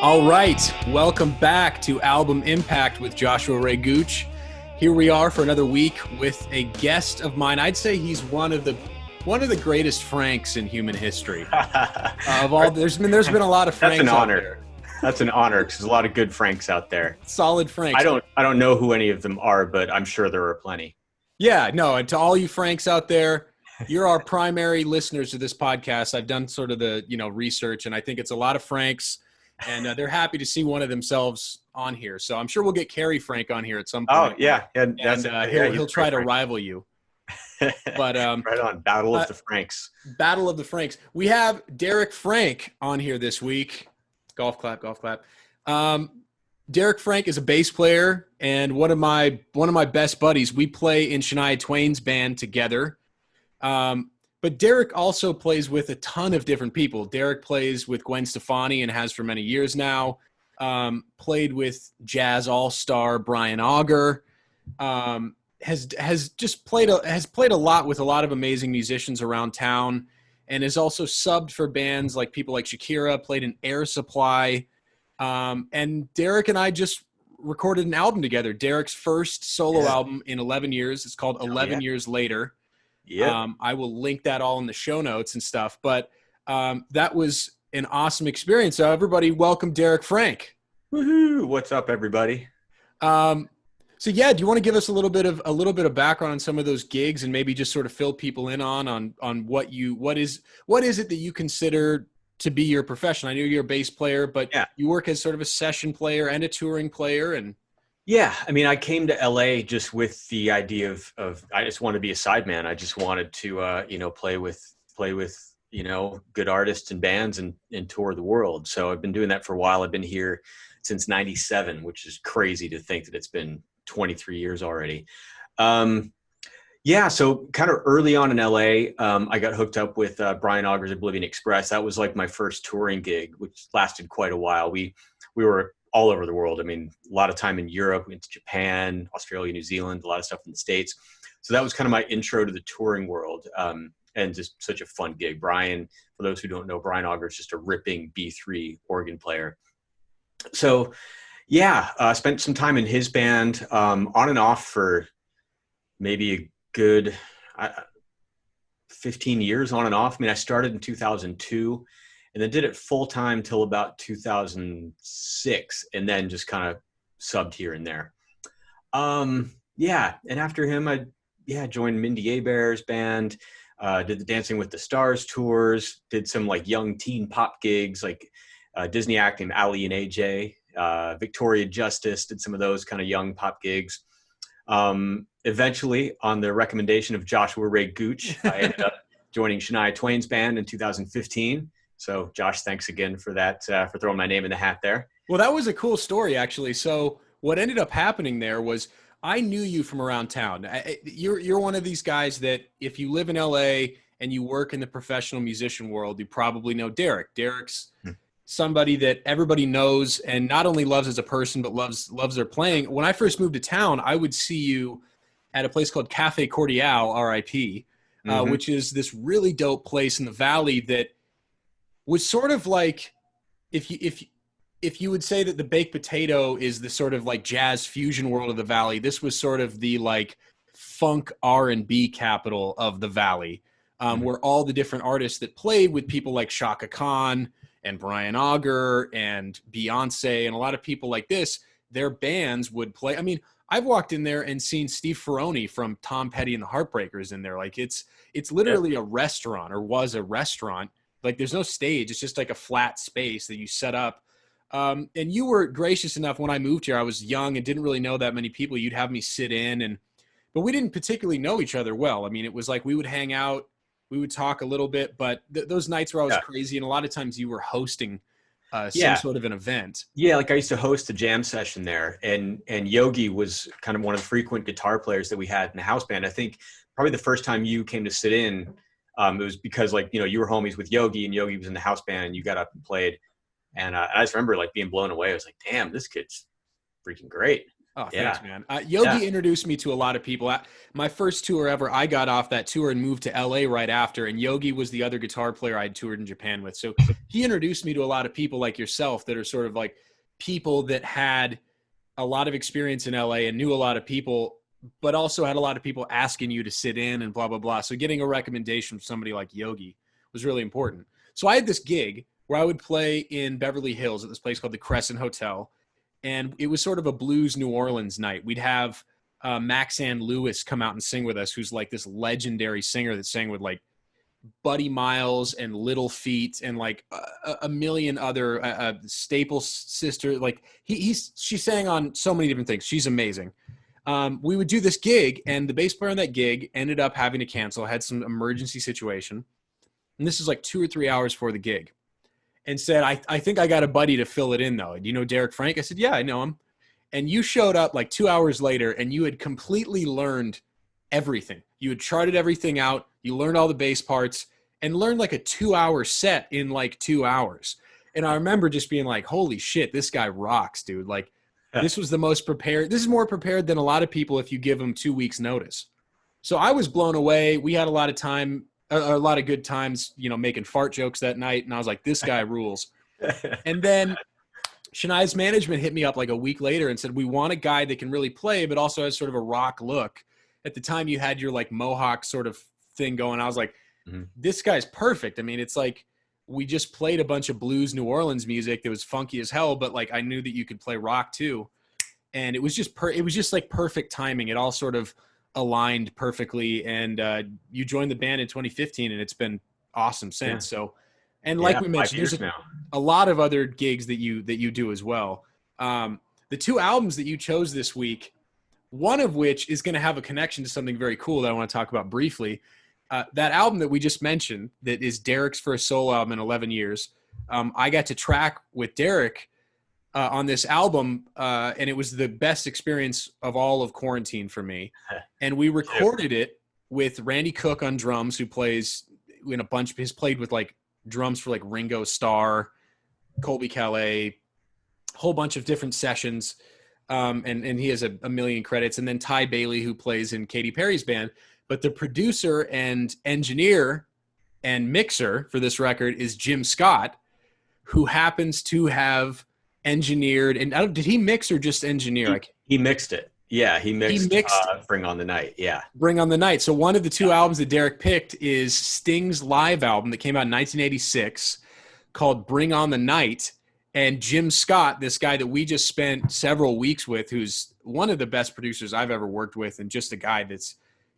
All right, welcome back to Album Impact with Joshua Ray Gooch. Here we are for another week with a guest of mine. I'd say he's one of the greatest Franks in human history. There's been a lot of Franks. That's an out honor. there. That's an honor because there's a lot of good Franks out there. Solid Franks. I don't know who any of them are, but I'm sure there are plenty. Yeah, no, and to all you Franks out there, you're our primary listeners to this podcast. I've done sort of the research, and I think it's a lot of Franks. And they're happy to see one of themselves on here. So I'm sure we'll get Kerry Frank on here at some point. Oh, yeah. And he'll try to rival you. But right on. Battle of the Franks. Battle of the Franks. We have Derek Frank on here this week. Golf clap, golf clap. Derek Frank is a bass player and one of my best buddies. We play in Shania Twain's band together. But Derek also plays with a ton of different people. Derek plays with Gwen Stefani and has for many years now. Played with jazz all-star Brian Auger. Has played a lot with a lot of amazing musicians around town, and has also subbed for bands like people like Shakira. Played in Air Supply, and Derek and I just recorded an album together. Derek's first solo album in 11 years. It's called 11 Years Later. Yeah, I will link that all in the show notes and stuff. But that was an awesome experience. So everybody, welcome Derek Frank. Woohoo! What's up, everybody? So yeah, do you want to give us a little bit of background on some of those gigs and maybe just sort of fill people in on what is it that you consider to be your profession? I know you're a bass player, but you work as sort of a session player and a touring player, and yeah, I mean, I came to LA just with the idea of I just wanted to be a sideman. I just wanted to play with good artists and bands and tour the world. So I've been doing that for a while. I've been here since '97, which is crazy to think that it's been 23 years already. So kind of early on in LA, I got hooked up with Brian Auger's Oblivion Express. That was like my first touring gig, which lasted quite a while. We were all over the world. I mean, a lot of time in Europe, went to Japan, Australia, New Zealand, a lot of stuff in the States. So that was kind of my intro to the touring world, and just such a fun gig. Brian, for those who don't know, Brian Auger is just a ripping B3 organ player. So I spent some time in his band, on and off for maybe a good 15 years on and off. I mean, I started in 2002 and then did it full time till about 2006, and then just kind of subbed here and there. And after him, I joined Mindy Abair's band, did the Dancing with the Stars tours, did some like young teen pop gigs like Disney acting, Ali and AJ, Victoria Justice, did some of those kind of young pop gigs. Eventually, on the recommendation of Joshua Ray Gooch, I ended up joining Shania Twain's band in 2015. So, Josh, thanks again for that, for throwing my name in the hat there. Well, that was a cool story, actually. So what ended up happening there was I knew you from around town. You're one of these guys that if you live in LA and you work in the professional musician world, you probably know Derek. Derek's somebody that everybody knows and not only loves as a person, but loves their playing. When I first moved to town, I would see you at a place called Cafe Cordial, RIP, which is this really dope place in the Valley that was sort of like if you would say that the baked potato is the sort of like jazz fusion world of the Valley, this was sort of the like funk R&B capital of the Valley, where all the different artists that played with people like Chaka Khan and Brian Auger and Beyonce and a lot of people like this, their bands would play. I mean, I've walked in there and seen Steve Ferroni from Tom Petty and the Heartbreakers in there. Like it's literally a restaurant, or was a restaurant. Like there's no stage. It's just like a flat space that you set up. And you were gracious enough when I moved here. I was young and didn't really know that many people. You'd have me sit in, but we didn't particularly know each other well. I mean, it was like we would hang out, we would talk a little bit, but those nights were always crazy. And a lot of times you were hosting some sort of an event. Yeah, like I used to host a jam session there, and Yogi was kind of one of the frequent guitar players that we had in the house band. I think probably the first time you came to sit in, it was because you were homies with Yogi, and Yogi was in the house band, and you got up and played. And I just remember like being blown away. I was like, damn, this kid's freaking great. Oh, Yeah. thanks, man. Yogi Yeah. introduced me to a lot of people. My first tour ever, I got off that tour and moved to LA right after. And Yogi was the other guitar player I'd toured in Japan with. So he introduced me to a lot of people like yourself that are sort of like people that had a lot of experience in LA and knew a lot of people, but also had a lot of people asking you to sit in and blah, blah, blah. So getting a recommendation from somebody like Yogi was really important. So I had this gig where I would play in Beverly Hills at this place called the Crescent Hotel. And it was sort of a blues New Orleans night. We'd have Maxanne Lewis come out and sing with us, who's like this legendary singer that sang with like Buddy Miles and Little Feat and like a million other Staples sister. Like she sang on so many different things. She's amazing. We would do this gig, and the bass player on that gig ended up having to cancel, had some emergency situation. And this is like 2 or 3 hours before the gig. And said, I think I got a buddy to fill it in, though. Do you know Derek Frank? I said, yeah, I know him. And you showed up like 2 hours later, and you had completely learned everything. You had charted everything out. You learned all the bass parts and learned like a 2-hour set in like 2 hours. And I remember just being like, holy shit, this guy rocks, dude. Like, this was the most prepared. This is more prepared than a lot of people if you give them 2 weeks notice. So I was blown away. We had a lot of time. A lot of good times, making fart jokes that night. And I was like, this guy rules. And then Shania's management hit me up like a week later and said, we want a guy that can really play, but also has sort of a rock look. At the time you had your like Mohawk sort of thing going. I was like, This guy's perfect. I mean, it's like, we just played a bunch of blues New Orleans music that was funky as hell, but like, I knew that you could play rock too. And it was just like perfect timing. It all sort of aligned perfectly, and you joined the band in 2015, and it's been awesome since. So, and like we mentioned, there's a lot of other gigs that you do as well. The 2 albums that you chose this week, one of which is going to have a connection to something very cool that I want to talk about briefly. That album that we just mentioned, that is Derek's first solo album in 11 years. I got to track with Derek on this album, and it was the best experience of all of quarantine for me. And we recorded it with Randy Cook on drums, who plays in a bunch. He's played with like drums for like Ringo Starr, Colby Calais, a whole bunch of different sessions. And he has a million credits. And then Ty Bailey, who plays in Katy Perry's band. But the producer and engineer and mixer for this record is Jim Scott, who happens to have engineered, and did he mix or just engineer? He mixed it. Yeah, he mixed Bring on the Night. Yeah. Bring on the Night. So one of the 2 albums that Derek picked is Sting's live album that came out in 1986 called Bring on the Night. And Jim Scott, this guy that we just spent several weeks with, who's one of the best producers I've ever worked with, and just a guy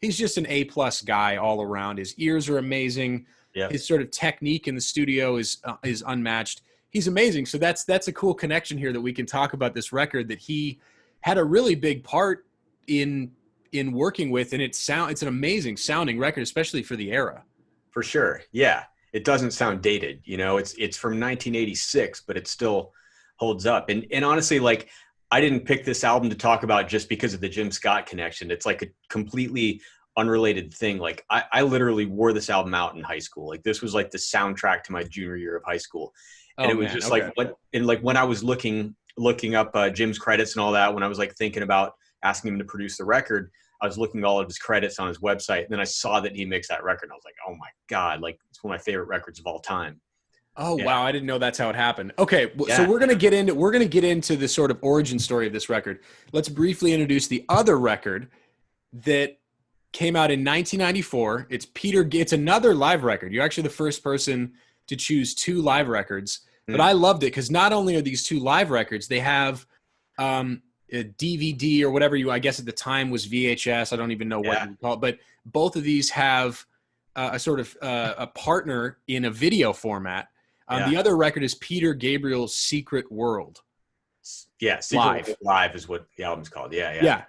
he's just an A+ guy all around. His ears are amazing. Yep. His sort of technique in the studio is unmatched. He's amazing. So that's a cool connection here that we can talk about this record that he had a really big part in working with. And it's an amazing sounding record, especially for the era. For sure. Yeah. It doesn't sound dated, it's from 1986, but it still holds up. And honestly, like, I didn't pick this album to talk about just because of the Jim Scott connection. It's like a completely unrelated thing. Like I literally wore this album out in high school. Like this was like the soundtrack to my junior year of high school. And it was just like when I was looking up Jim's credits and all that, when I was like thinking about asking him to produce the record, I was looking at all of his credits on his website. And then I saw that he mixed that record. And I was like, oh my God, like it's one of my favorite records of all time. Oh, yeah. Wow. I didn't know that's how it happened. Okay. So we're going to get into the sort of origin story of this record. Let's briefly introduce the other record that came out in 1994. It's another live record. You're actually the first person to choose 2 live records, but I loved it because not only are these 2 live records, they have a DVD or whatever I guess at the time was VHS. I don't even know what you call it, but both of these have a sort of a partner in a video format. The other record is Peter Gabriel's Secret World. Yeah, Secret Live is what the album's called. Yeah.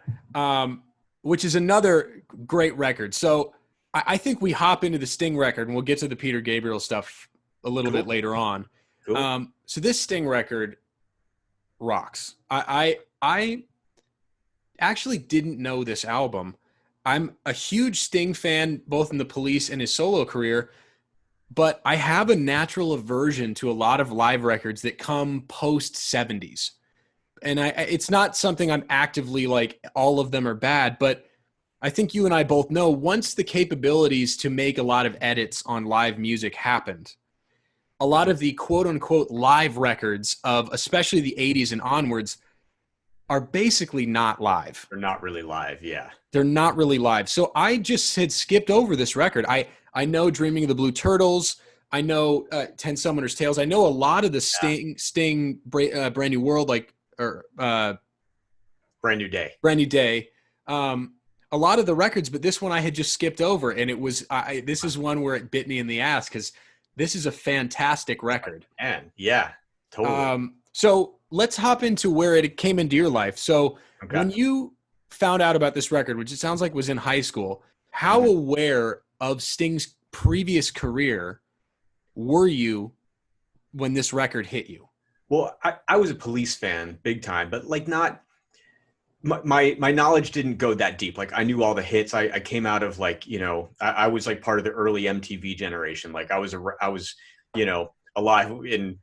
Which is another great record. So I think we hop into the Sting record, and we'll get to the Peter Gabriel stuff a little bit later on. Cool. So this Sting record rocks. I actually didn't know this album. I'm a huge Sting fan, both in the Police and his solo career, but I have a natural aversion to a lot of live records that come post 70s. And it's not something I'm actively like, all of them are bad, but I think you and I both know once the capabilities to make a lot of edits on live music happened, a lot of the quote unquote live records of especially the 80s and onwards are basically not live. They're not really live. Yeah. They're not really live. So I just had skipped over this record. I know Dreaming of the Blue Turtles. I know 10 Summoner's Tales. I know a lot of the Sting Brand New World, Brand New Day. Brand New Day. A lot of the records, but this one I had just skipped over. And it was, this is one where it bit me in the ass because this is a fantastic record. And yeah, totally. So let's hop into where it came into your life. So when you found out about this record, which it sounds like was in high school, how aware of Sting's previous career were you when this record hit you? Well, I was a Police fan big time, but like not my knowledge didn't go that deep. Like I knew all the hits. I came out of like, you know, I was like part of the early MTV generation. Like I was, you know, alive when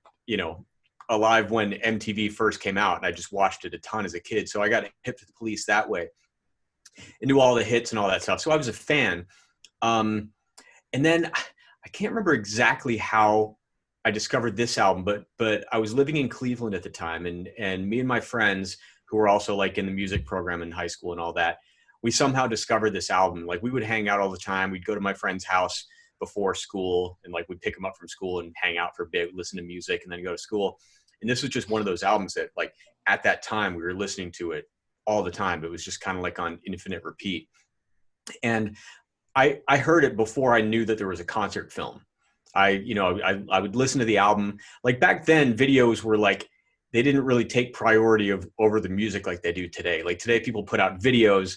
MTV first came out, and I just watched it a ton as a kid. So I got hip to the Police that way and knew all the hits and all that stuff. So I was a fan. And then I can't remember exactly how I discovered this album, but I was living in Cleveland at the time, and me and my friends who were also like in the music program in high school and all that, we somehow discovered this album. Like we would hang out all the time. We'd go to my friend's house before school, and like we'd pick him up from school and hang out for a bit, listen to music, and then go to school. And this was just one of those albums that like at that time we were listening to it all the time. It was just kind of like on infinite repeat. And I heard it before I knew that there was a concert film. I would listen to the album. Like back then, videos were like, they didn't really take priority over the music like they do today. Like today, people put out videos,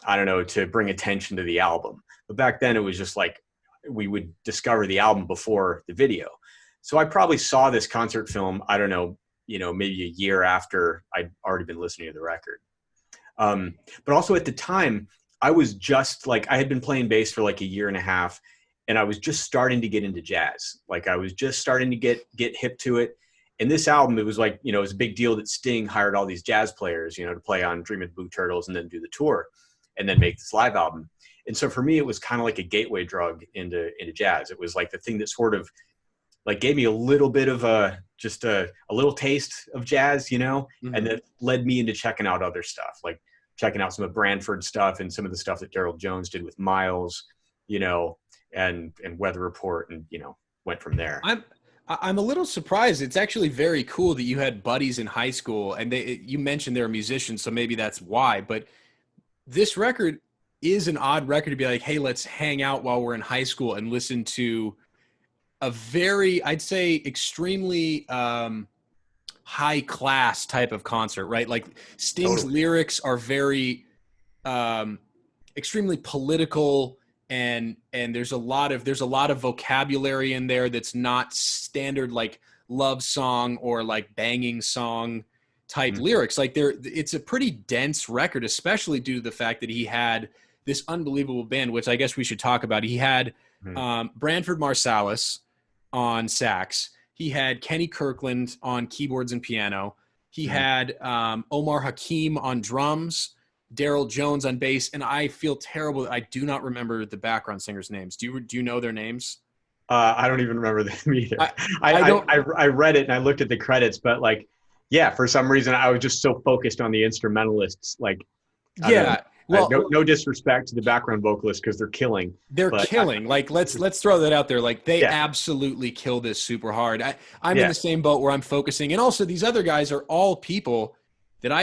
I don't know, to bring attention to the album. But back then, it was just like we would discover the album before the video. So I probably saw this concert film, I don't know, maybe a year after I'd already been listening to the record. But also at the time, I was just like, I had been playing bass for like a year and a half, and I was just starting to get into jazz. Like I was just starting to get hip to it. And this album, it was like, it was a big deal that Sting hired all these jazz players, to play on Dream of the Blue Turtles and then do the tour and then make this live album. And so for me, it was kind of like a gateway drug into jazz. It was like the thing that sort of like gave me a little bit of a little taste of jazz, Mm-hmm. and that led me into checking out other stuff, like checking out some of Branford stuff and some of the stuff that Daryl Jones did with Miles, and Weather Report, and, went from there. I'm a little surprised. It's actually very cool that you had buddies in high school, and you mentioned they're musicians, so maybe that's why. But this record is an odd record to be like, hey, let's hang out while we're in high school and listen to a very, I'd say, extremely high class type of concert, right? Like Sting's lyrics are very extremely political. And there's a lot of vocabulary in there that's not standard like love song or like banging song type lyrics. Like it's a pretty dense record, especially due to the fact that he had this unbelievable band, which I guess we should talk about. He had Branford Marsalis on sax. He had Kenny Kirkland on keyboards and piano. He had Omar Hakim on drums, Daryl Jones on bass, and I feel terrible that I do not remember the background singers' names. Do you know their names? I don't even remember them either. I read it and I looked at the credits, but like, yeah, for some reason I was just so focused on the instrumentalists. Like, yeah, well, no disrespect to the background vocalists because they're killing. They're killing. Like, let's throw that out there. Like, they absolutely kill this super hard. I'm in the same boat where I'm focusing, and also these other guys are all people that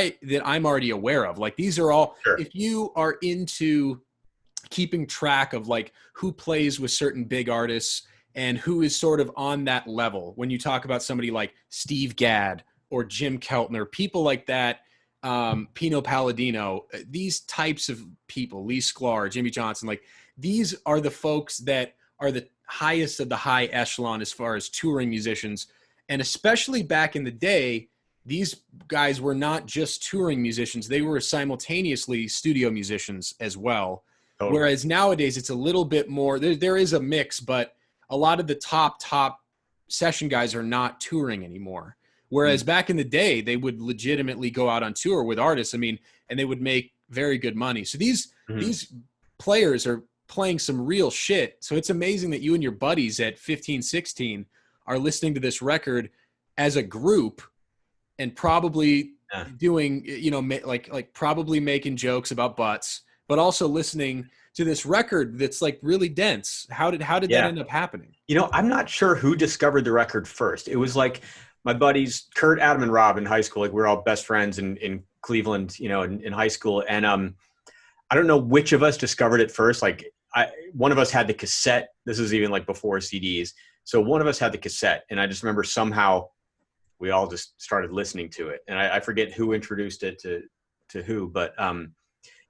I'm already aware of. Like these are all, if you are into keeping track of like who plays with certain big artists and who is sort of on that level, when you talk about somebody like Steve Gadd or Jim Keltner, people like that, Pino Palladino, these types of people, Lee Sklar, Jimmy Johnson, like these are the folks that are the highest of the high echelon as far as touring musicians. And especially back in the day, these guys were not just touring musicians. They were simultaneously studio musicians as well. Totally. Whereas nowadays it's a little bit more, there is a mix, but a lot of the top session guys are not touring anymore. Whereas back in the day, they would legitimately go out on tour with artists. I mean, and they would make very good money. So these players are playing some real shit. So it's amazing that you and your buddies at 15, 16 are listening to this record as a group and probably doing, you know, like probably making jokes about butts, but also listening to this record that's like really dense. How did that end up happening? You know, I'm not sure who discovered the record first. It was like my buddies, Kurt, Adam, and Rob in high school. Like we were all best friends in Cleveland, you know, in high school. And I don't know which of us discovered it first. Like one of us had the cassette. This is even like before CDs. So one of us had the cassette, and I just remember somehow we all just started listening to it. And I forget who introduced it to who, but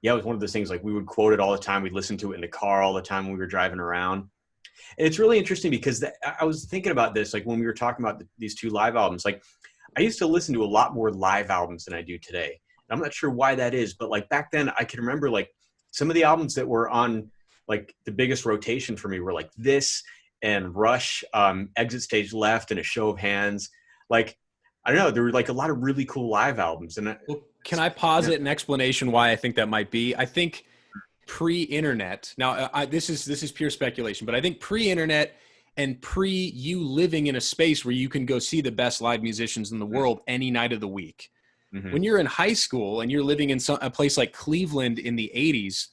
yeah, it was one of those things like we would quote it all the time. We'd listen to it in the car all the time when we were driving around. And it's really interesting because I was thinking about this, like when we were talking about these two live albums, like I used to listen to a lot more live albums than I do today. And I'm not sure why that is, but like back then I can remember like some of the albums that were on like the biggest rotation for me were like this and Rush, Exit Stage Left, and A Show of Hands. Like, I don't know, there were like a lot of really cool live albums. And well, can I posit an explanation why I think that might be? I think pre-internet. Now, this is pure speculation, but I think pre-internet and you living in a space where you can go see the best live musicians in the world any night of the week. When you're in high school and you're living in a place like Cleveland in the 80s,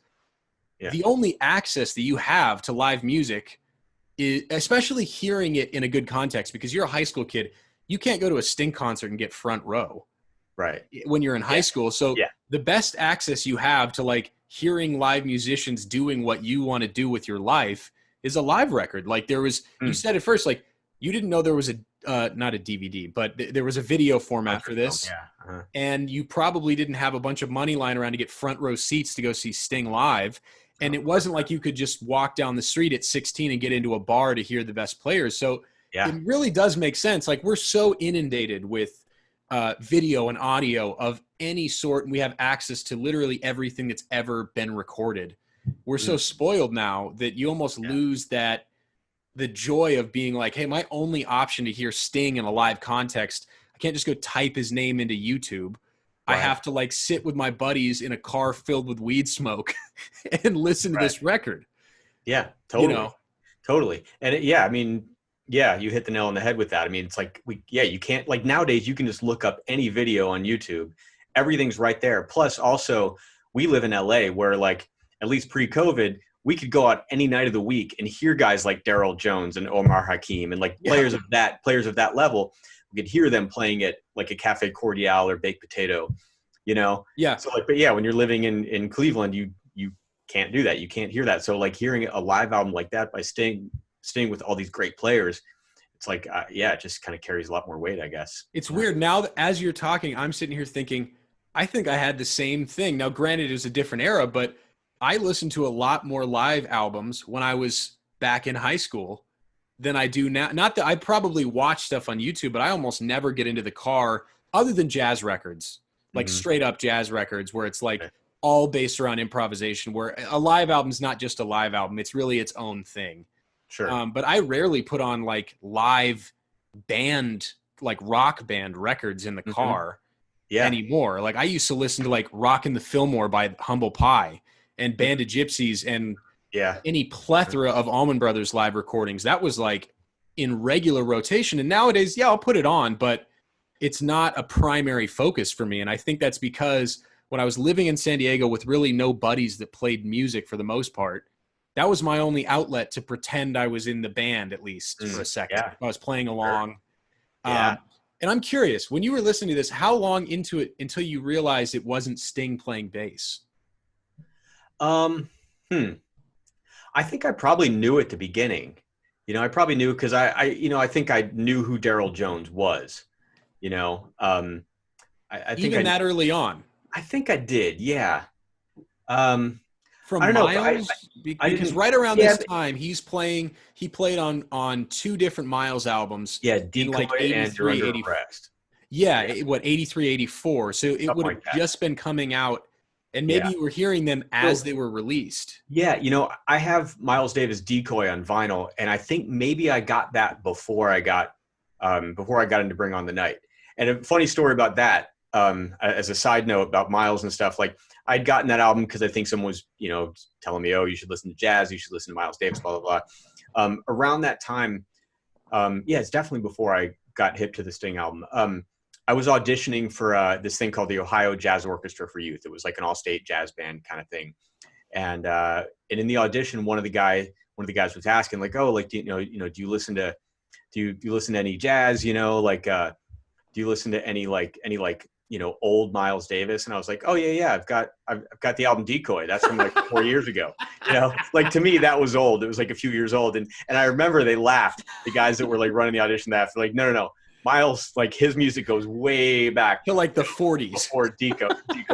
the only access that you have to live music is, especially hearing it in a good context, because you're a high school kid, you can't go to a Sting concert and get front row. Right. When you're in high school. So the best access you have to like hearing live musicians doing what you want to do with your life is a live record. Like there was, you said at first, like you didn't know there was not a DVD, but there was a video format for this. And you probably didn't have a bunch of money lying around to get front row seats to go see Sting live. And it wasn't like you could just walk down the street at 16 and get into a bar to hear the best players. So it really does make sense. Like we're so inundated with video and audio of any sort, and we have access to literally everything that's ever been recorded. We're so spoiled now that you almost lose the joy of being like, hey, my only option to hear Sting in a live context, I can't just go type his name into YouTube. I have to like sit with my buddies in a car filled with weed smoke and listen to this record. Yeah, totally. You know? Totally. And I mean, yeah, you hit the nail on the head with that. I mean, it's like, you can't, like nowadays you can just look up any video on YouTube. Everything's right there. Plus also we live in LA where like, at least pre-COVID, we could go out any night of the week and hear guys like Daryl Jones and Omar Hakim and like players of that level. We could hear them playing it like a Cafe Cordial or Baked Potato, you know? Yeah. So like, but yeah, when you're living in Cleveland, you can't do that. You can't hear that. So like hearing a live album like that by Sting with all these great players, it's like, it just kind of carries a lot more weight, I guess. It's weird. Now that as you're talking, I'm sitting here thinking, I think I had the same thing. Now, granted, it was a different era, but I listened to a lot more live albums when I was back in high school than I do now. Not that I probably watch stuff on YouTube, but I almost never get into the car other than jazz records, like straight up jazz records where it's like all based around improvisation, where a live album is not just a live album. It's really its own thing. Sure. But I rarely put on like live band, like rock band records in the car anymore. Like I used to listen to like Rockin' the Fillmore by Humble Pie and Band of Gypsies and any plethora of Allman Brothers live recordings. That was like in regular rotation. And nowadays, I'll put it on, but it's not a primary focus for me. And I think that's because when I was living in San Diego with really no buddies that played music for the most part, that was my only outlet to pretend I was in the band, at least for a second. I was playing along. And I'm curious, when you were listening to this, how long into it until you realized it wasn't Sting playing bass? I think I probably knew at the beginning. You know, I probably knew because I think I knew who Daryl Jones was. You know, I think even that early on. I think I did. Yeah. From Miles, because right around this time he played on two different Miles albums. Yeah, Decoy like and You're Under Arrest. Yeah, 83, 84. So it would have just been coming out, and maybe you were hearing them as they were released. Yeah, you know, I have Miles Davis Decoy on vinyl, and I think maybe I got that before I got into Bring On the Night. And a funny story about that, as a side note about Miles and stuff, like I'd gotten that album because I think someone was, telling me, oh, you should listen to jazz, you should listen to Miles Davis, blah, blah, blah. Around that time, it's definitely before I got hip to the Sting album. I was auditioning for this thing called the Ohio Jazz Orchestra for Youth. It was like an all-state jazz band kind of thing. And in the audition, one of the guys was asking like, oh, like, do you listen to any jazz? Do you listen to any old Miles Davis? And I was like, oh yeah, I've got the album Decoy. That's from like 4 years ago. Like to me that was old. It was like a few years old. And I remember they laughed. The guys that were like running the audition laughed. They're like, no. Miles, like his music goes way back to like the 40s before Decoy.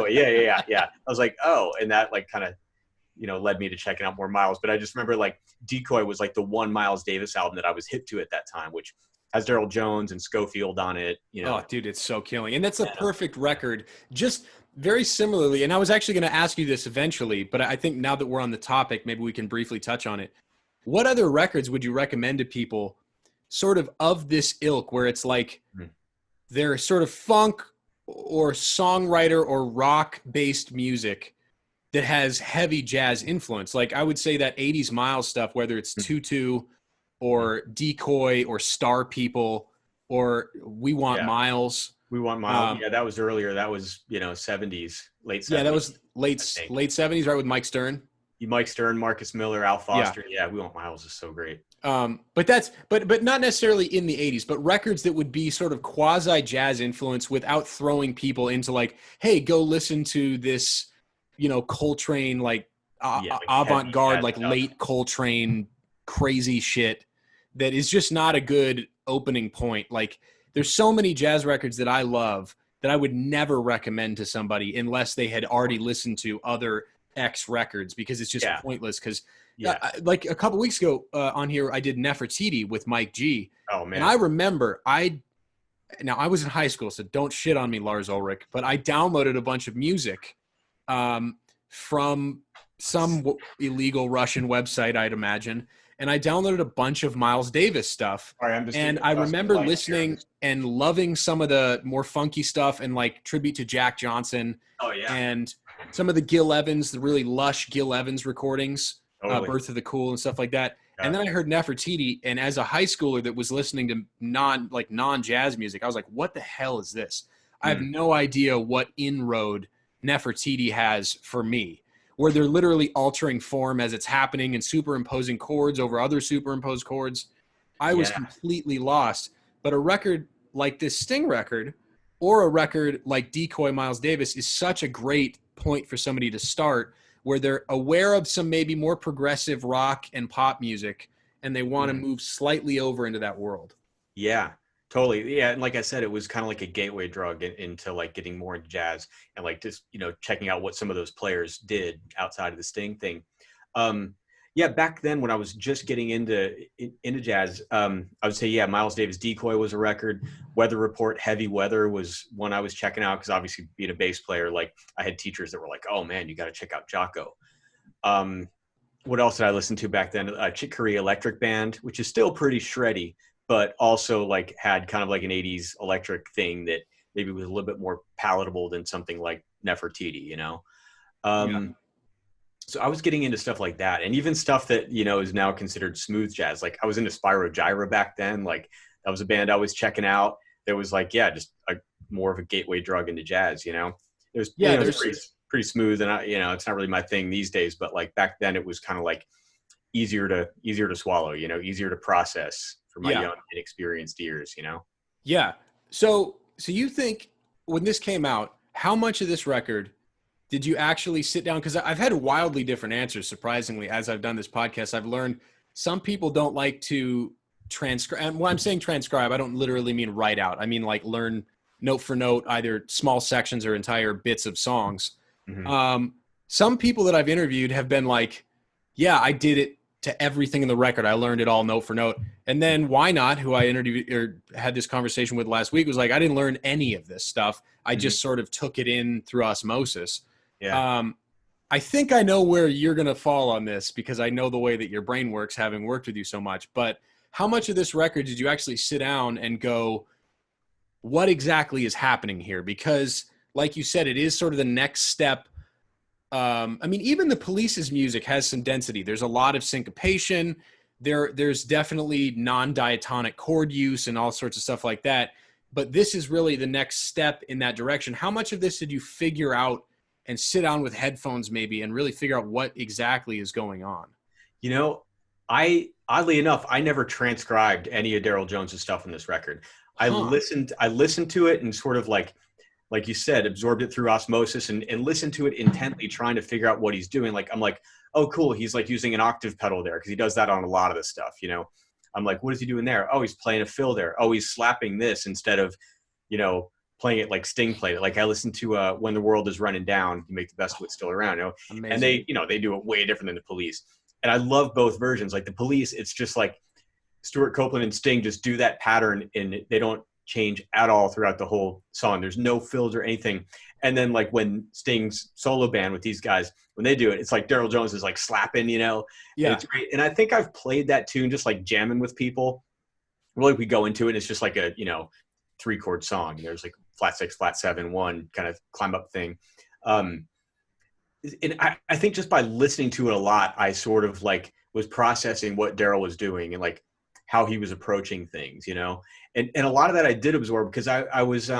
Yeah. I was like, oh, and that like kind of led me to checking out more Miles. But I just remember like Decoy was like the one Miles Davis album that I was hip to at that time, which has Daryl Jones and Schofield on it. Oh, dude, it's so killing. And that's a perfect record. Just very similarly, and I was actually going to ask you this eventually, but I think now that we're on the topic, maybe we can briefly touch on it. What other records would you recommend to people sort of this ilk where it's like they're sort of funk or songwriter or rock-based music that has heavy jazz influence? Like I would say that 80s Miles stuff, whether it's Tutu or Decoy or Star People or We Want Miles. We Want Miles. That was earlier. That was, 70s, late 70s. Yeah, that was late 70s, right, with Mike Stern. Mike Stern, Marcus Miller, Al Foster. Yeah, We Want Miles is so great. But not necessarily in the 80s, but records that would be sort of quasi jazz influence without throwing people into like, hey, go listen to this, Coltrane, like avant-garde, like late Coltrane crazy shit that is just not a good opening point. Like there's so many jazz records that I love that I would never recommend to somebody unless they had already listened to other X records, because it's just pointless. Because like a couple weeks ago on here, I did Nefertiti with Mike G. Oh man. And I remember I was in high school, so don't shit on me, Lars Ulrich, but I downloaded a bunch of music from some illegal Russian website, I'd imagine. And I downloaded a bunch of Miles Davis stuff. And I remember listening and loving some of the more funky stuff and like tribute to Jack Johnson. Oh, yeah. And some of the Gil Evans, the really lush Gil Evans recordings, Birth of the Cool and stuff like that. Yeah. And then I heard Nefertiti. And as a high schooler that was listening to non-jazz music, I was like, what the hell is this? I have no idea what inroad Nefertiti has for me, where they're literally altering form as it's happening and superimposing chords over other superimposed chords. I was completely lost. But a record like this Sting record or a record like Decoy Miles Davis is such a great point for somebody to start, where they're aware of some maybe more progressive rock and pop music and they want to move slightly over into that world. Yeah. Totally. Yeah. And like I said, it was kind of like a gateway drug into like getting more into jazz and like just, checking out what some of those players did outside of the Sting thing. Back then when I was just getting into jazz, I would say, Miles Davis Decoy was a record. Weather Report Heavy Weather was one I was checking out, because obviously being a bass player, like I had teachers that were like, oh man, you got to check out Jocko. What else did I listen to back then? Chick Corea Electric Band, which is still pretty shreddy, but also like had kind of like an 80s electric thing that maybe was a little bit more palatable than something like Nefertiti, So I was getting into stuff like that, and even stuff that, is now considered smooth jazz. Like I was into Spyro Gyra back then. Like that was a band I was checking out. That was like, just more of a gateway drug into jazz, It was, it was pretty smooth, and it's not really my thing these days, but like back then it was kind of like easier to swallow, easier to process for my young inexperienced ears, Yeah. So you think when this came out, how much of this record did you actually sit down? Because I've had wildly different answers, surprisingly, as I've done this podcast. I've learned some people don't like to transcribe. And when I'm saying transcribe, I don't literally mean write out. I mean like learn note for note, either small sections or entire bits of songs. Mm-hmm. Some people that I've interviewed have been like, yeah, I did it to everything in the record. I learned it all note for note. And then Why Not, who I interviewed or had this conversation with last week, was like, I didn't learn any of this stuff. I just sort of took it in through osmosis. Yeah. I think I know where you're going to fall on this, because I know the way that your brain works, having worked with you so much. But how much of this record did you actually sit down and go, what exactly is happening here, because like you said, it is sort of the next step. I mean, even the Police's music has some density. There's a lot of syncopation. There's definitely non-diatonic chord use and all sorts of stuff like that. But this is really the next step in that direction. How much of this did you figure out and sit down with headphones maybe and really figure out what exactly is going on? You know, I oddly enough, I never transcribed any of Daryl Jones's stuff on this record. Huh. I listened to it and sort of like you said, absorbed it through osmosis and listened to it intently, trying to figure out what he's doing. Like, I'm like, oh, cool. He's like using an octave pedal there, because he does that on a lot of the stuff, you know. I'm like, what is he doing there? Oh, he's playing a fill there. Oh, he's slapping this instead of, you know, playing it like Sting played it. Like, I listened to When the World Is Running Down, You Make the Best of What's Still Around, you know. Amazing. And they, you know, they do it way different than the Police. And I love both versions. Like the Police, it's just like Stuart Copeland and Sting just do that pattern, and they don't change at all throughout the whole song. There's no fills or anything. And then like when Sting's solo band with these guys, when they do it, it's like Daryl Jones is like slapping, you know. Yeah. And it's great. And I think I've played that tune just like jamming with people. Really, we go into it, and it's just like a, you know, 3-chord song. There's like flat 6, flat 7, 1 kind of climb up thing. And I think just by listening to it a lot, I sort of like was processing what Daryl was doing and like how he was approaching things, you know. And a lot of that I did absorb, because I was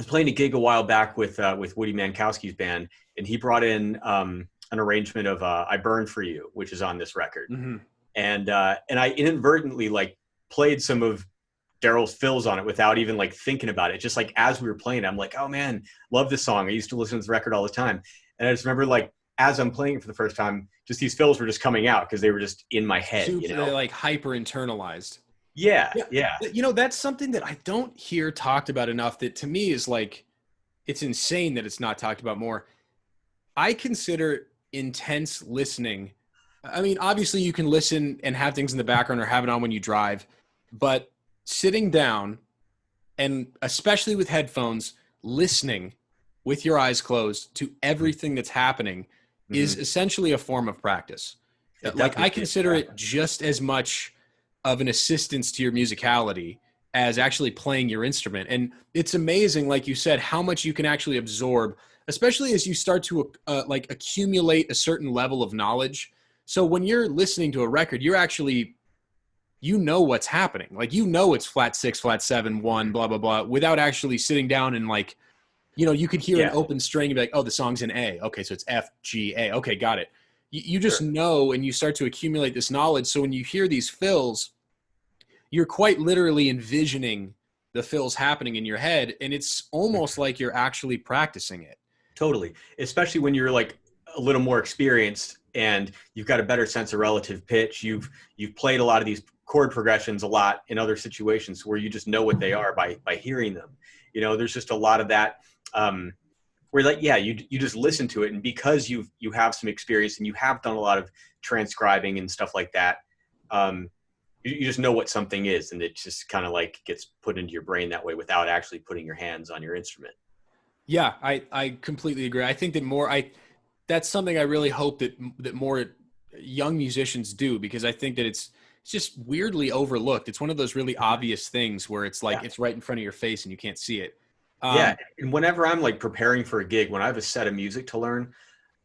playing a gig a while back with Woody Mankowski's band, and he brought in an arrangement of I Burn For You, which is on this record. Mm-hmm. And I inadvertently like played some of Daryl's fills on it without even like thinking about it. Just like as we were playing, I'm like, oh man, love this song. I used to listen to this record all the time. And I just remember like as I'm playing it for the first time, just these fills were just coming out because they were just in my head. Super, you know, they're like hyper internalized. Yeah. You know, that's something that I don't hear talked about enough, that to me is like, it's insane that it's not talked about more. I consider intense listening. I mean, obviously you can listen and have things in the background or have it on when you drive, but sitting down, and especially with headphones, listening with your eyes closed to everything that's happening is essentially a form of practice. Like, I consider it just as much of an assistance to your musicality as actually playing your instrument. And it's amazing, like you said, how much you can actually absorb, especially as you start to like accumulate a certain level of knowledge. So when you're listening to a record, you're actually, you know what's happening. Like, you know, it's flat 6, flat 7, 1, blah, blah, blah, without actually sitting down and like, you know, you could hear an open string and be like, oh, the song's in A. Okay, so it's F, G, A. Okay, got it. You just know, and you start to accumulate this knowledge. So when you hear these fills, you're quite literally envisioning the fills happening in your head, and it's almost like you're actually practicing it. Totally. Especially when you're like a little more experienced and you've got a better sense of relative pitch. You've played a lot of these chord progressions a lot in other situations where you just know what they are by hearing them. You know, there's just a lot of that where like, yeah, you just listen to it. And because you have some experience and you have done a lot of transcribing and stuff like that, you just know what something is, and it just kind of like gets put into your brain that way without actually putting your hands on your instrument. Yeah, I completely agree. I think that that's something I really hope that more young musicians do, because I think that it's just weirdly overlooked. It's one of those really obvious things where it's like, it's right in front of your face and you can't see it. Yeah. And whenever I'm like preparing for a gig, when I have a set of music to learn,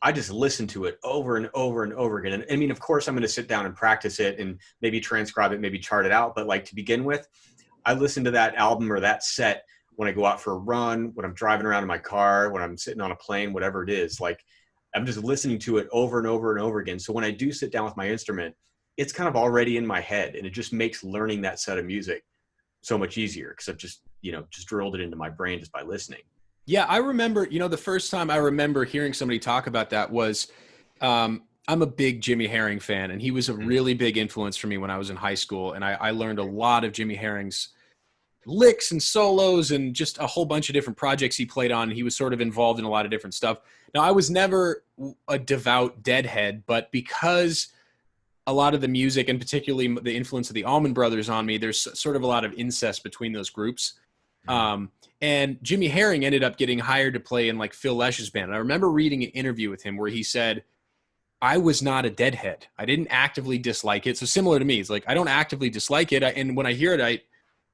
I just listen to it over and over and over again. And I mean, of course I'm going to sit down and practice it and maybe transcribe it, maybe chart it out. But like, to begin with, I listen to that album or that set when I go out for a run, when I'm driving around in my car, when I'm sitting on a plane, whatever it is. Like, I'm just listening to it over and over and over again. So when I do sit down with my instrument, it's kind of already in my head, and it just makes learning that set of music so much easier, because I've just, just drilled it into my brain just by listening. Yeah, I remember, the first time I remember hearing somebody talk about that was, I'm a big Jimmy Herring fan, and he was a really big influence for me when I was in high school. And I learned a lot of Jimmy Herring's licks and solos and just a whole bunch of different projects he played on. He was sort of involved in a lot of different stuff. Now, I was never a devout Deadhead, but because a lot of the music, and particularly the influence of the Allman Brothers on me, there's sort of a lot of incest between those groups. And Jimmy Herring ended up getting hired to play in like Phil Lesh's band. And I remember reading an interview with him where he said, I was not a Deadhead. I didn't actively dislike it. So similar to me, it's like, I don't actively dislike it. And when I hear it,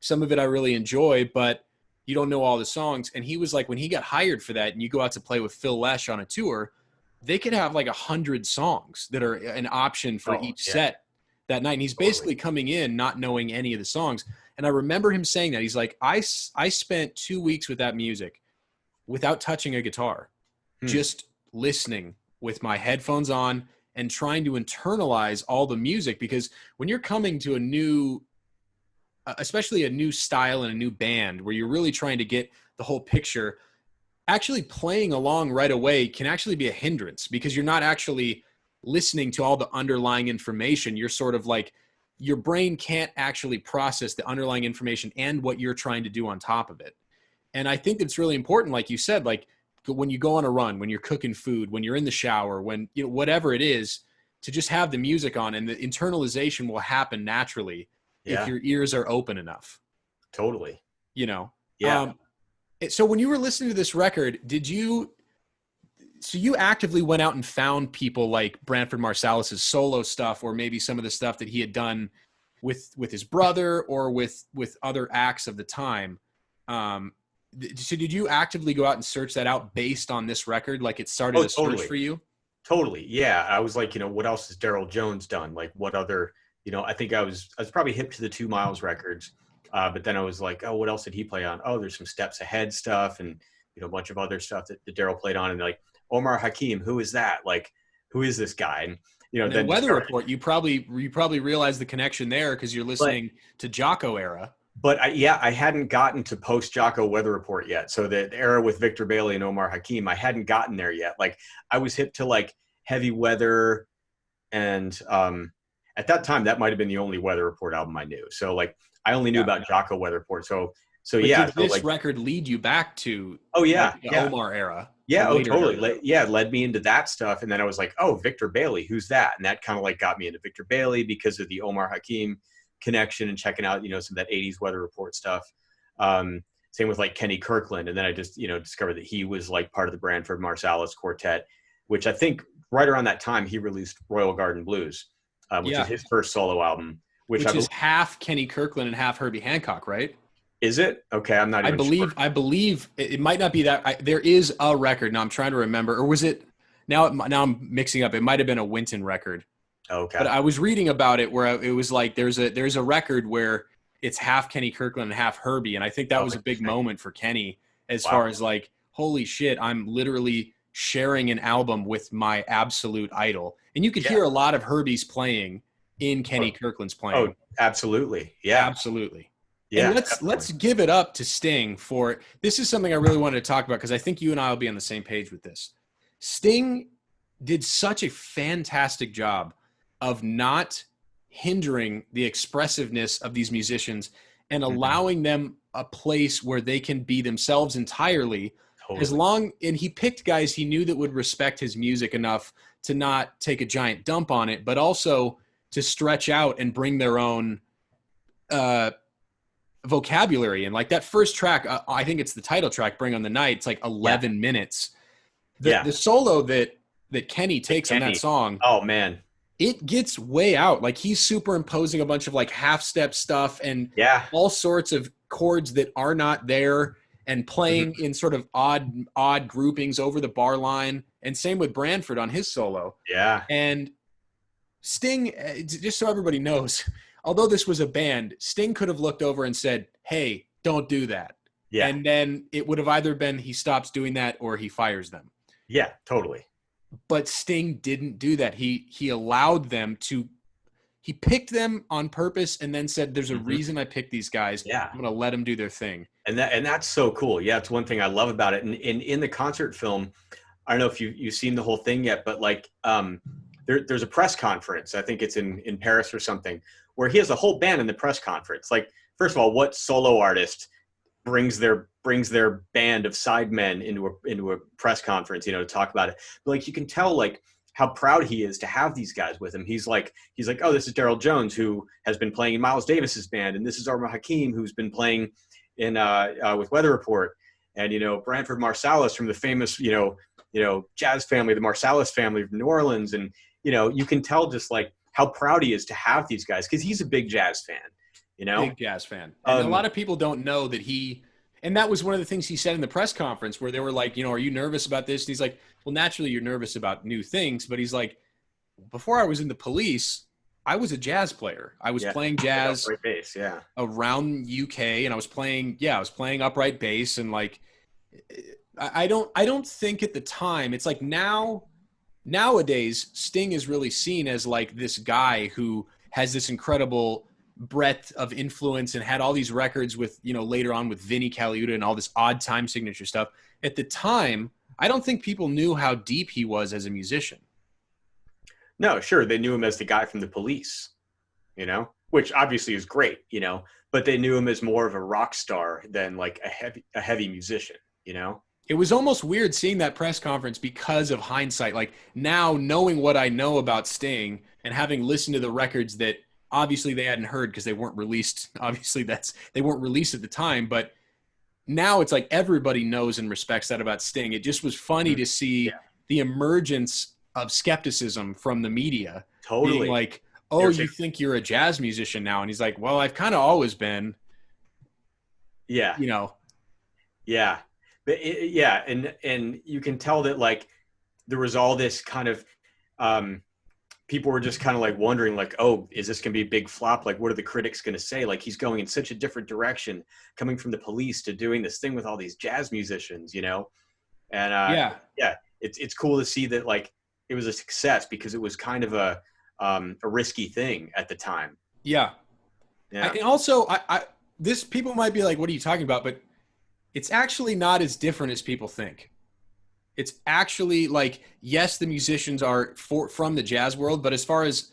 some of it I really enjoy, but you don't know all the songs. And he was like, when he got hired for that and you go out to play with Phil Lesh on a tour, they could have like 100 songs that are an option for Oh, each yeah, set that night. And he's basically coming in not knowing any of the songs. And I remember him saying that. He's like, I spent 2 weeks with that music without touching a guitar, just listening with my headphones on and trying to internalize all the music. Because when you're coming to a new, especially a new style and a new band where you're really trying to get the whole picture, actually playing along right away can actually be a hindrance because you're not actually listening to all the underlying information. You're sort of like, your brain can't actually process the underlying information and what you're trying to do on top of it. And I think it's really important, like you said, like when you go on a run, when you're cooking food, when you're in the shower, when, you know, whatever it is, to just have the music on, and the internalization will happen naturally if your ears are open enough. Totally. You know? Yeah. So when you were listening to this record, so you actively went out and found people like Branford Marsalis's solo stuff, or maybe some of the stuff that he had done with his brother or with other acts of the time. So did you actively go out and search that out based on this record? Like it started a search for you? Totally. Yeah. I was like, what else has Daryl Jones done? Like what other, I think I was probably hip to the 2 Miles records. But then I was like, oh, what else did he play on? Oh, there's some Steps Ahead stuff and, a bunch of other stuff that Daryl played on. And like, Omar Hakim, who is that? Like, who is this guy? And, then Weather Report, you probably realized the connection there because you're listening to Jocko era. But I hadn't gotten to post Jocko Weather Report yet. So the era with Victor Bailey and Omar Hakim, I hadn't gotten there yet. Like I was hip to like Heavy Weather, and at that time that might have been the only Weather Report album I knew. So like I only knew about Jocko Weather Report. So but yeah. Did this record lead you back to the Omar era? Yeah, totally. It led me into that stuff. And then I was like, oh, Victor Bailey, who's that? And that kind of like got me into Victor Bailey because of the Omar Hakim connection and checking out, some of that 80s Weather Report stuff. Same with like Kenny Kirkland. And then I just, discovered that he was like part of the Branford Marsalis quartet, which I think right around that time he released Royal Garden Blues, which is his first solo album. Which is half Kenny Kirkland and half Herbie Hancock, right? Is it? Okay, I'm not even sure. I believe it might not be that. There is a record. Now I'm trying to remember. Or was it? Now I'm mixing up. It might have been a Wynton record. Okay. But I was reading about it where it was like there's a record where it's half Kenny Kirkland and half Herbie. And I think that was a big moment for Kenny as far as like, holy shit, I'm literally sharing an album with my absolute idol. And you could hear a lot of Herbie's playing in Kenny Kirkland's playing. Oh, absolutely. Yeah. Absolutely. Yeah, and let's give it up to Sting for this. Is something I really wanted to talk about because I think you and I will be on the same page with this. Sting did such a fantastic job of not hindering the expressiveness of these musicians and allowing them a place where they can be themselves entirely. Totally. And he picked guys he knew that would respect his music enough to not take a giant dump on it, but also to stretch out and bring their own vocabulary. And like that first track, I think it's the title track, Bring on the Night. It's like 11 minutes. The solo that Kenny takes on that song. Oh man. It gets way out. Like he's superimposing a bunch of like half step stuff and all sorts of chords that are not there and playing in sort of odd groupings over the bar line. And same with Branford on his solo. Yeah. And Sting, just so everybody knows, although this was a band, Sting could have looked over and said, hey, don't do that. Yeah. And then it would have either been he stops doing that or he fires them. Yeah, totally. But Sting didn't do that. He allowed them to – he picked them on purpose and then said, there's a reason I picked these guys. Yeah. I'm going to let them do their thing. And that's so cool. Yeah, it's one thing I love about it. And in the concert film, I don't know if you've seen the whole thing yet, but like there's a press conference. I think it's in Paris or something, where he has a whole band in the press conference. Like, first of all, what solo artist brings their band of sidemen into a press conference, to talk about it? But like, you can tell like how proud he is to have these guys with him. He's like, oh, this is Daryl Jones, who has been playing in Miles Davis's band, and this is Omar Hakim, who's been playing in with Weather Report, and Branford Marsalis from the famous jazz family, the Marsalis family from New Orleans, and you can tell just like how proud he is to have these guys, because he's a big jazz fan. you know? Big jazz fan. And a Um, lot of people don't know that and that was one of the things he said in the press conference where they were like, are you nervous about this? And he's like, well, naturally you're nervous about new things. But he's like, before I was in the police, I was a jazz player. I was yeah, playing like jazz upright bass, yeah. around UK, and I was playing upright bass, and like, I don't think at the time, it's like nowadays Sting is really seen as like this guy who has this incredible breadth of influence and had all these records with, later on with Vinnie Colaiuta and all this odd time signature stuff. At the time, I don't think people knew how deep he was as a musician. No, sure, they knew him as the guy from the Police, which obviously is great, but they knew him as more of a rock star than like a heavy musician, It was almost weird seeing that press conference because of hindsight. Like now knowing what I know about Sting and having listened to the records that obviously they hadn't heard because they weren't released. Obviously they weren't released at the time, but now it's like everybody knows and respects that about Sting. It just was funny to see Yeah, the emergence of skepticism from the media being totally. like, oh, you think you're a jazz musician now? And he's like, well, I've kind of always been, Yeah, you know. yeah, but yeah, and you can tell that like there was all this kind of people were just kind of like wondering like, oh, is this gonna be a big flop? Like, what are the critics gonna say? Like, he's going in such a different direction, coming from the Police to doing this thing with all these jazz musicians, and Yeah. yeah, it's cool to see that like it was a success because it was kind of a risky thing at the time. Yeah. Yeah. And also, this people might be like, "What are you talking about?" But it's actually not as different as people think. It's actually like, yes, the musicians are from the jazz world, but as far as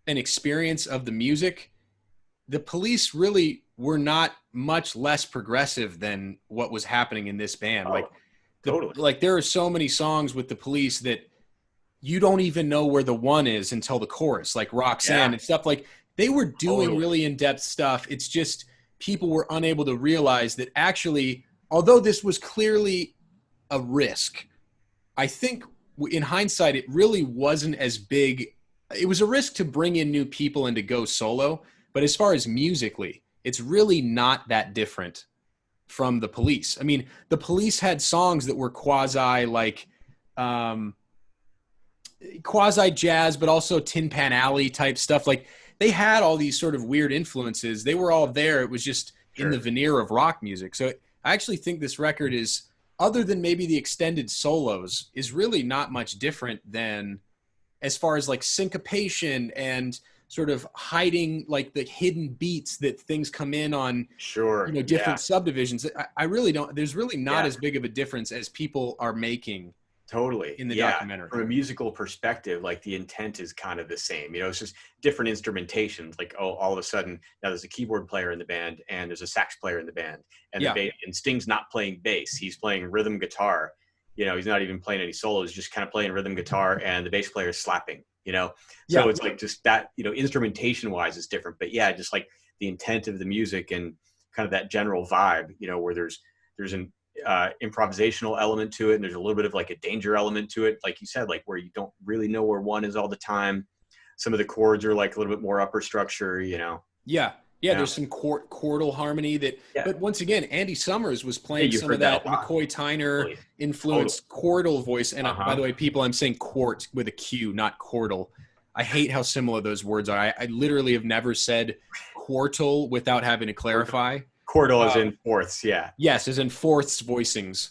an experience of the music, the Police really were not much less progressive than what was happening in this band. Oh, Like, totally. like there are so many songs with the Police that you don't even know where the one is until the chorus, like Roxanne Yeah, and stuff. Like they were doing totally. really in-depth stuff. It's just people were unable to realize that actually, although this was clearly a risk, I think in hindsight, it really wasn't as big. It was a risk to bring in new people and to go solo. But as far as musically, it's really not that different from the Police. I mean, the Police had songs that were quasi jazz, but also Tin Pan Alley type stuff. Like they had all these sort of weird influences. They were all there. It was just in the Sure. veneer of rock music. So I actually think this record is, other than maybe the extended solos, is really not much different than, as far as like syncopation and sort of hiding like the hidden beats that things come in on, Sure. Yeah. different subdivisions. I really don't, there's really not Yeah. as big of a difference as people are making Totally. in the Yeah. documentary. From a musical perspective, like the intent is kind of the same. It's just different instrumentations. Like, oh, all of a sudden now there's a keyboard player in the band and there's a sax player in the band. And Yeah. and Sting's not playing bass. He's playing rhythm guitar. He's not even playing any solos, just kind of playing rhythm guitar and the bass player is slapping. So Yeah. it's like just that, instrumentation wise is different. But yeah, just like the intent of the music and kind of that general vibe, where there's an improvisational element to it, and there's a little bit of like a danger element to it, like you said, like where you don't really know where one is all the time. Some of the chords are like a little bit more upper structure. Yeah. Yeah. There's some chordal harmony that, Yeah. but once again, Andy Summers was playing you some heard of that that a lot. McCoy Tyner Totally. influenced chordal voice. And Uh-huh. by the way, people, I'm saying quart with a Q, not chordal. I hate how similar those words are. I literally have never said quartal without having to clarify. Chordal is in fourths. Yeah. Yes, as in fourths voicings,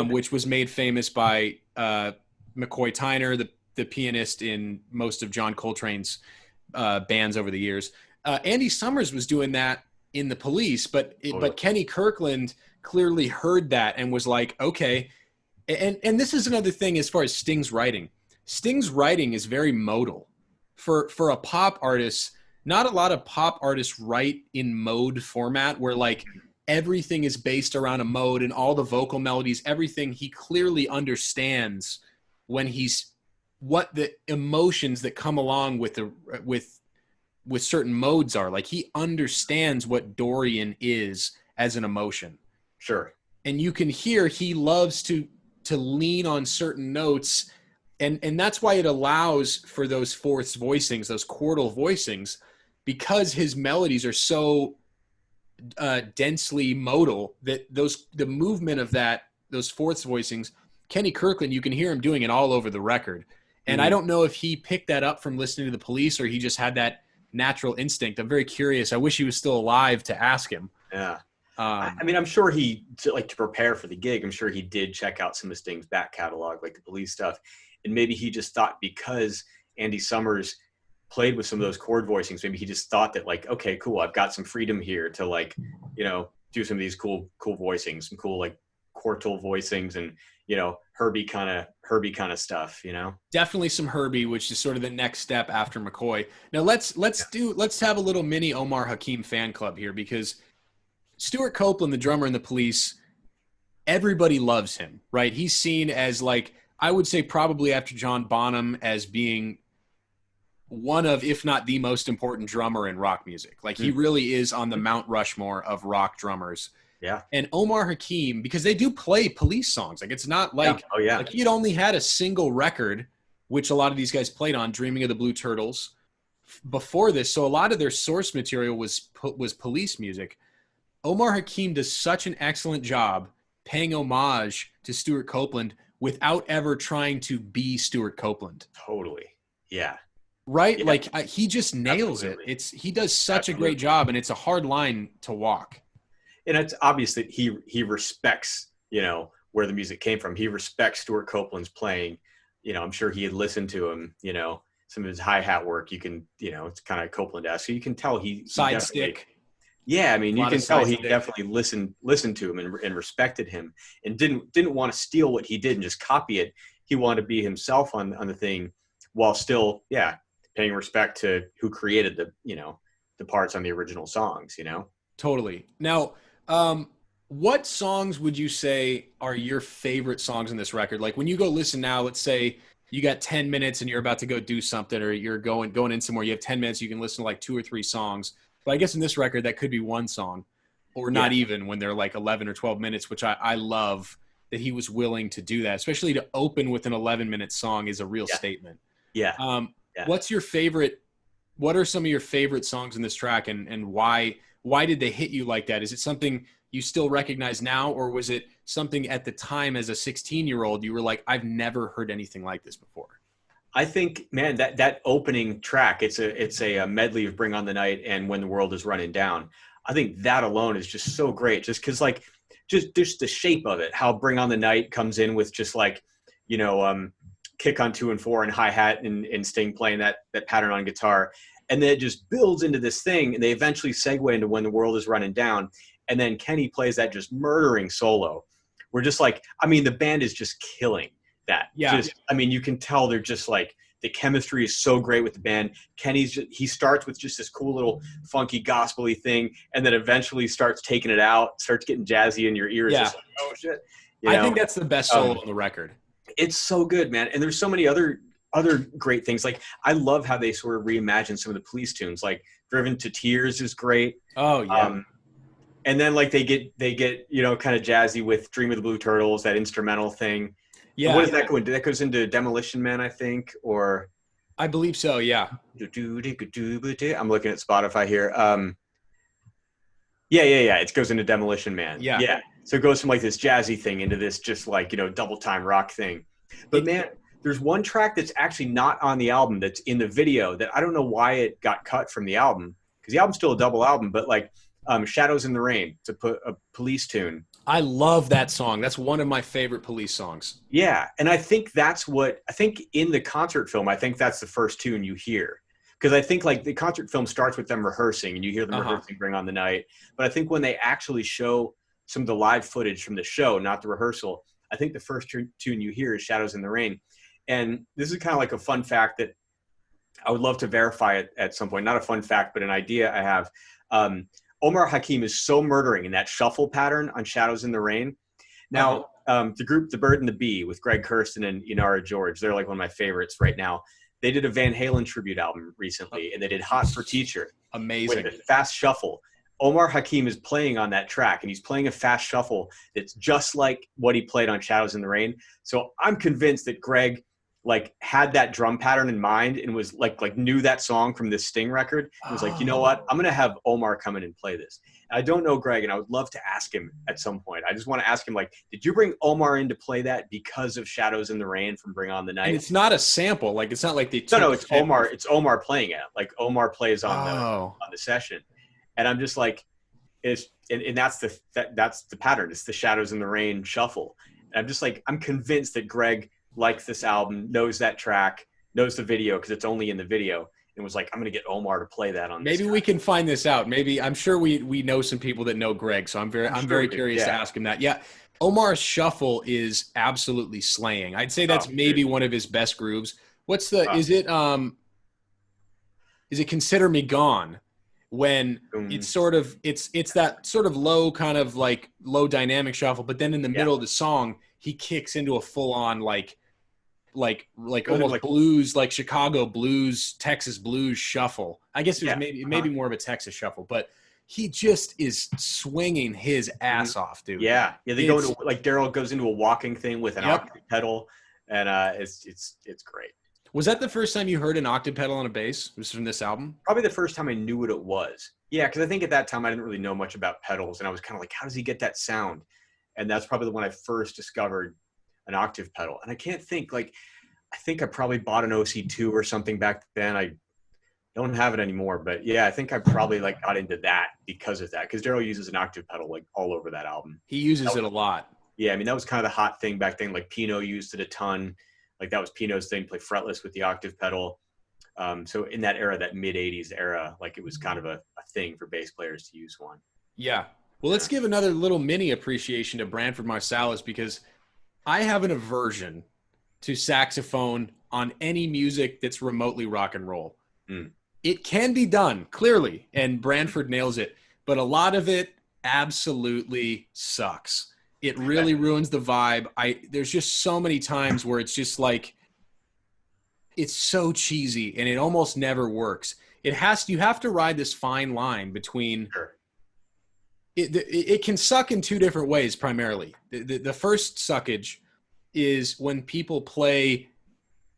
which was made famous by McCoy Tyner, the pianist in most of John Coltrane's bands over the years. Andy Summers was doing that in the Police, but Kenny Kirkland clearly heard that and was like, okay. And this is another thing as far as Sting's writing. Sting's writing is very modal. For a pop artist, not a lot of pop artists write in mode format where like everything is based around a mode and all the vocal melodies, everything. He clearly understands when what the emotions that come along with certain modes are. Like he understands what Dorian is as an emotion. Sure. And you can hear he loves to lean on certain notes. And that's why it allows for those fourths voicings, those chordal voicings, because his melodies are so densely modal that the movement of those fourths voicings. Kenny Kirkland, you can hear him doing it all over the record. And I don't know if he picked that up from listening to the Police or he just had that natural instinct. I'm very curious. I wish he was still alive to ask him. Yeah. I mean, I'm sure to prepare for the gig, I'm sure he did check out some of Sting's back catalog, like the Police stuff. And maybe he just thought because Andy Summers played with some of those chord voicings, maybe he just thought that like, okay, cool, I've got some freedom here to like, do some of these cool voicings, some cool like quartal voicings and, Herbie kind of stuff, Definitely some Herbie, which is sort of the next step after McCoy. Now let's have a little mini Omar Hakim fan club here, because Stuart Copeland, the drummer in the Police, everybody loves him, right? He's seen as like, I would say probably after John Bonham as being one of, if not the most important drummer in rock music. Like he really is on the Mount Rushmore of rock drummers. Yeah. And Omar Hakim, because they do play Police songs. Like it's not like, like he had only had a single record, which a lot of these guys played on, Dreaming of the Blue Turtles, before this. So a lot of their source material was Police music. Omar Hakim does such an excellent job paying homage to Stuart Copeland without ever trying to be Stuart Copeland. Totally. Yeah. Right? Yeah. Like he just nails it. He does such a great job, and it's a hard line to walk. And it's obvious that he respects, where the music came from. He respects Stuart Copeland's playing. I'm sure he had listened to him, some of his hi-hat work. You can, it's kind of Copeland-esque. So you can tell he side stick. Yeah, I mean, you can tell he definitely listened to him and respected him, and didn't want to steal what he did and just copy it. He wanted to be himself on the thing, while still, paying respect to who created the parts on the original songs. Totally. Now, what songs would you say are your favorite songs in this record? Like when you go listen now, let's say you got 10 minutes and you're about to go do something, or you're going in somewhere, you have 10 minutes, you can listen to like 2 or 3 songs. But I guess in this record, that could be one song, or not even when they're like 11 or 12 minutes, which I love that he was willing to do that, especially to open with an 11-minute song is a real statement. Yeah. What's your favorite? What are some of your favorite songs in this track, and why did they hit you like that? Is it something you still recognize now, or was it something at the time as a 16-year-old you were like, I've never heard anything like this before? I think, man, that opening track, it's a medley of Bring on the Night and When the World is Running Down. I think that alone is just so great, just because like just the shape of it, how Bring on the Night comes in with just like, kick on 2 and 4 and hi-hat and Sting playing that pattern on guitar. And then it just builds into this thing, and they eventually segue into When the World is Running Down. And then Kenny plays that just murdering solo. We're just like, I mean, the band is just killing that. Yeah. You can tell they're just like, the chemistry is so great with the band. He starts with just this cool little funky gospel-y thing, and then eventually starts taking it out, starts getting jazzy in your ears. Yeah. Just like, oh shit. I think that's the best solo on the record. It's so good, man. And there's so many other great things. Like I love how they sort of reimagine some of the Police tunes. Like Driven to Tears is great. Oh yeah. And then like they get kind of jazzy with Dream of the Blue Turtles, that instrumental thing. Yeah. What does that go into? That goes into Demolition Man, I think, or I believe so. Yeah. I'm looking at Spotify here. Yeah. It goes into Demolition Man. Yeah. So it goes from like this jazzy thing into this just like, double time rock thing. But man, there's one track that's actually not on the album that's in the video that I don't know why it got cut from the album, because the album's still a double album, but like Shadows in the Rain, to put a Police tune. I love that song. That's one of my favorite Police songs. Yeah. And I think in the concert film, I think that's the first tune you hear. Because I think like the concert film starts with them rehearsing, and you hear them rehearsing Bring on the Night. But I think when they actually show some of the live footage from the show, not the rehearsal, I think the first tune you hear is Shadows in the Rain. And this is kind of like a fun fact that I would love to verify it at some point. Not a fun fact, but an idea I have. Omar Hakim is so murdering in that shuffle pattern on Shadows in the Rain. Now, the group The Bird and the Bee with Greg Kurstin and Inara George, they're like one of my favorites right now. They did a Van Halen tribute album recently, and they did Hot for Teacher. Amazing. With a fast shuffle. Omar Hakim is playing on that track, and he's playing a fast shuffle that's just like what he played on Shadows in the Rain. So I'm convinced that Greg like had that drum pattern in mind and was like knew that song from this Sting record. It was like, you know what? I'm going to have Omar come in and play this. And I don't know Greg, and I would love to ask him at some point. I just want to ask him, like, did you bring Omar in to play that because of Shadows in the Rain from Bring On the Night? And it's not a sample. Like, it's not like they No, it's Omar. It's Omar playing it. Like Omar plays on the session. And I'm just like, and that's the pattern. It's the Shadows in the Rain shuffle. And I'm just like, I'm convinced that Greg likes this album, knows that track, knows the video because it's only in the video, and was like, I'm going to get Omar to play that on this. Maybe we can find this out. Maybe, I'm sure we know some people that know Greg, so I'm very curious to ask him that. Yeah, Omar's shuffle is absolutely slaying. I'd say that's maybe one of his best grooves. What's the is it Consider Me Gone? When it's sort of it's that sort of low kind of like low dynamic shuffle, but then in the middle of the song he kicks into a full on like almost like blues, like Chicago blues, Texas blues shuffle. I guess it was maybe more of a Texas shuffle, but he just is swinging his ass off, dude. Yeah. They go into like Daryl goes into a walking thing with an octave pedal, and it's great. Was that the first time you heard an octave pedal on a bass? It was from this album? Probably the first time I knew what it was. Yeah, because I think at that time I didn't really know much about pedals, and I was kind of like, how does he get that sound? And that's probably when I first discovered an octave pedal. And I can't think, like, I think I probably bought an OC2 or something back then. I don't have it anymore, but yeah, I think I probably like got into that because of that. Because Daryl uses an octave pedal like all over that album. He uses it a lot. Yeah, I mean, that was kind of the hot thing back then. Like Pino used it a ton. Like that was Pino's thing, play fretless with the octave pedal. So in that era, that mid 80s era, like it was kind of a thing for bass players to use one. Yeah. Well, let's give another little mini appreciation to Branford Marsalis, because I have an aversion to saxophone on any music that's remotely rock and roll. It can be done, clearly, and Branford nails it, but a lot of it absolutely sucks. It really ruins the vibe. There's just so many times where it's just like, it's so cheesy and it almost never works. You have to ride this fine line between it can suck in two different ways primarily. The first suckage is when people play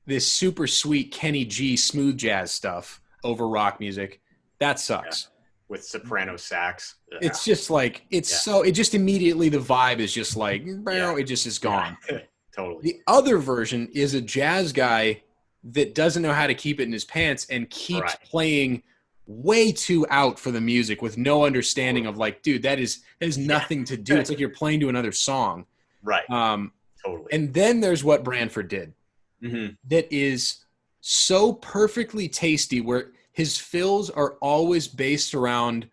this super sweet Kenny G smooth jazz stuff over rock music. That sucks. With soprano sax. It's just like, it just immediately the vibe is just like, it just is gone. Totally. The other version is a jazz guy that doesn't know how to keep it in his pants and keeps playing way too out for the music with no understanding of like, dude, that is nothing to do. It's like you're playing to another song. Right. Totally. And then there's what Branford did that is so perfectly tasty, where his fills are always based around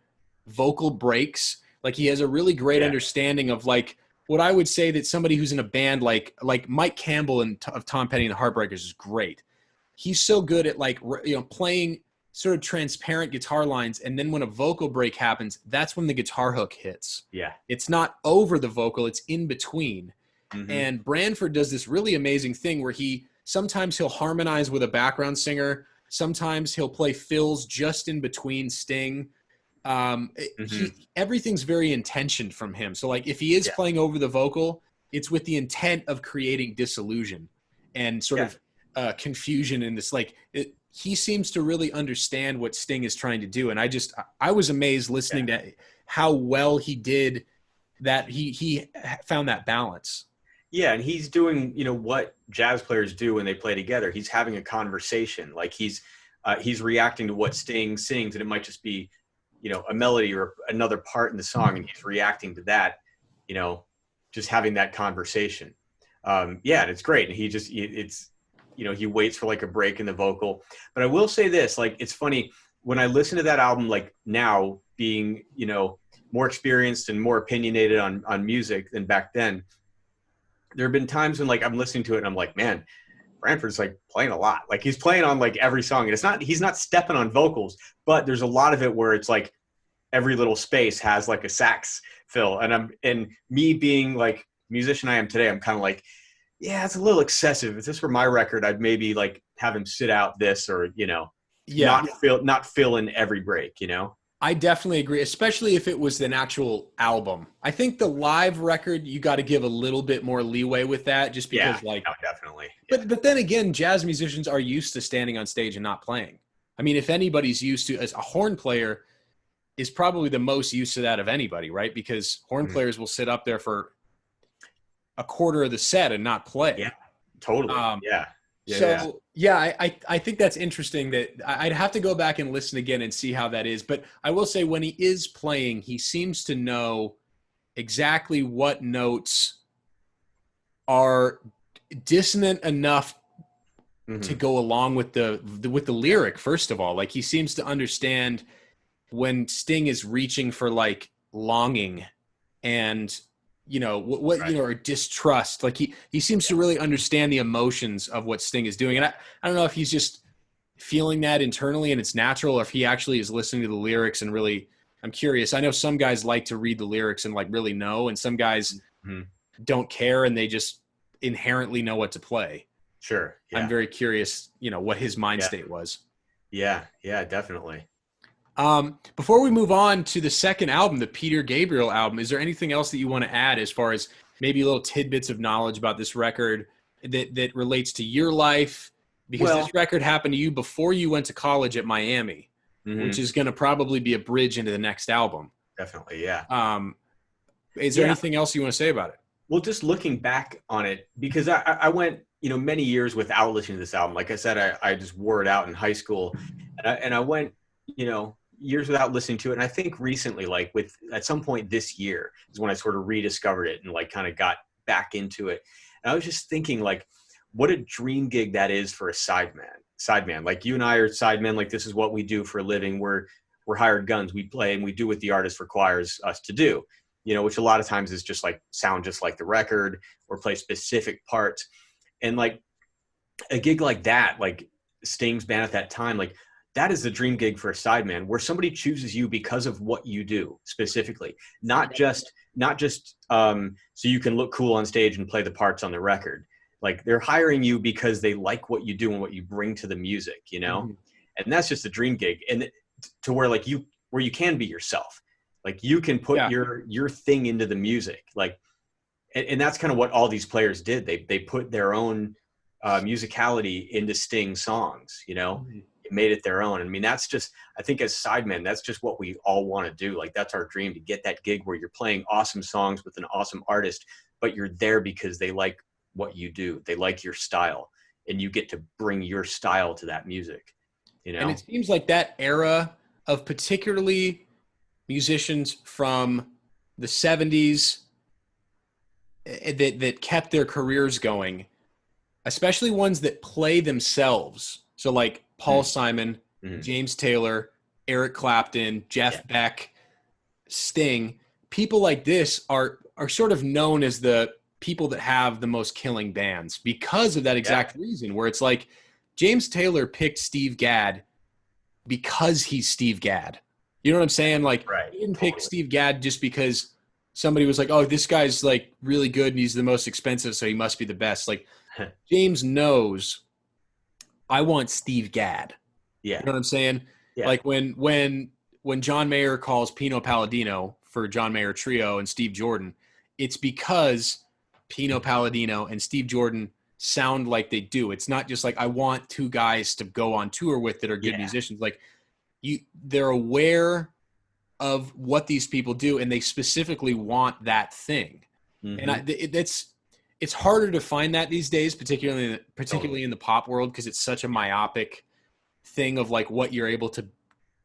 vocal breaks. Like he has a really great understanding of like what I would say that somebody who's in a band like Mike Campbell of Tom Petty and the Heartbreakers is great. He's so good at like, playing sort of transparent guitar lines. And then when a vocal break happens, that's when the guitar hook hits. Yeah. It's not over the vocal, it's in between. And Branford does this really amazing thing where sometimes he'll harmonize with a background singer. Sometimes he'll play fills just in between Sting. Everything's very intentioned from him. So like if he is playing over the vocal, it's with the intent of creating disillusion and sort of confusion in this. Like he seems to really understand what Sting is trying to do. And I was amazed listening to how well he did that. He found that balance. Yeah, and he's doing, what jazz players do when they play together. He's having a conversation. Like he's reacting to what Sting sings, and it might just be, a melody or another part in the song, and he's reacting to that, just having that conversation. And it's great. And he waits for like a break in the vocal. But I will say this, like, it's funny when I listen to that album, like now being, more experienced and more opinionated on music than back then. There have been times when like I'm listening to it and I'm like, man, Branford's like playing a lot. Like he's playing on like every song, and he's not stepping on vocals, but there's a lot of it where it's like every little space has like a sax fill. And me being like musician I am today, I'm kind of like, yeah, it's a little excessive. If this were my record, I'd maybe like have him sit out this or, not fill in every break, I definitely agree, especially if it was an actual album. I think the live record, you got to give a little bit more leeway with that, just because, definitely. But then again, jazz musicians are used to standing on stage and not playing. I mean, if anybody's used to, as a horn player is probably the most used to that of anybody, right? Because horn players will sit up there for a quarter of the set and not play. Yeah, totally. I think that's interesting. That I'd have to go back and listen again and see how that is. But I will say, when he is playing, he seems to know exactly what notes are dissonant enough to go along with the lyric. First of all, like, he seems to understand when Sting is reaching for like longing and or distrust. Like he seems to really understand the emotions of what Sting is doing. And I don't know if he's just feeling that internally and it's natural, or if he actually is listening to the lyrics and really, I'm curious. I know some guys like to read the lyrics and like really know, and some guys don't care and they just inherently know what to play. Sure. Yeah. I'm very curious, what his mind state was. Yeah, definitely. Before we move on to the second album, the Peter Gabriel album, is there anything else that you want to add as far as maybe little tidbits of knowledge about this record that relates to your life? Because this record happened to you before you went to college at Miami, which is going to probably be a bridge into the next album. Definitely, yeah. Is there anything else you want to say about it? Well, just looking back on it, because I went, many years without listening to this album. Like I said, I just wore it out in high school, and I went, years without listening to it. And I think recently, like at some point this year is when I sort of rediscovered it and like kind of got back into it. And I was just thinking, like, what a dream gig that is for a sideman. Like, you and I are sidemen. Like, this is what we do for a living. We're hired guns. We play and we do what the artist requires us to do, which a lot of times is just like sound just like the record or play specific parts. And like a gig like that, like Sting's band at that time, like, that is the dream gig for a sideman, where somebody chooses you because of what you do specifically, not just so you can look cool on stage and play the parts on the record. Like, they're hiring you because they like what you do and what you bring to the music, and that's just a dream gig. And to where like where you can be yourself, like you can put your thing into the music, like, and that's kind of what all these players did. They put their own musicality into Sting songs, made it their own. I mean, that's just, I think as sidemen, that's just what we all want to do. Like, that's our dream, to get that gig where you're playing awesome songs with an awesome artist, but you're there because they like what you do. They like your style, and you get to bring your style to that music, And it seems like that era of particularly musicians from the 70s that kept their careers going, especially ones that play themselves. So like Paul Simon, James Taylor, Eric Clapton, Jeff Beck, Sting, people like this are sort of known as the people that have the most killing bands because of that exact reason, where it's like James Taylor picked Steve Gadd because he's Steve Gadd. You know what I'm saying? Like, he didn't pick Steve Gadd just because somebody was like, oh, this guy's like really good and he's the most expensive, so he must be the best. Like, James knows, I want Steve Gadd. Yeah. You know what I'm saying? Yeah. Like when John Mayer calls Pino Palladino for John Mayer Trio and Steve Jordan, it's because Pino Palladino and Steve Jordan sound like they do. It's not just like, I want two guys to go on tour with that are good musicians. Like, they're aware of what these people do, and they specifically want that thing. And it's harder to find that these days, particularly in the pop world, because it's such a myopic thing of like what you're able to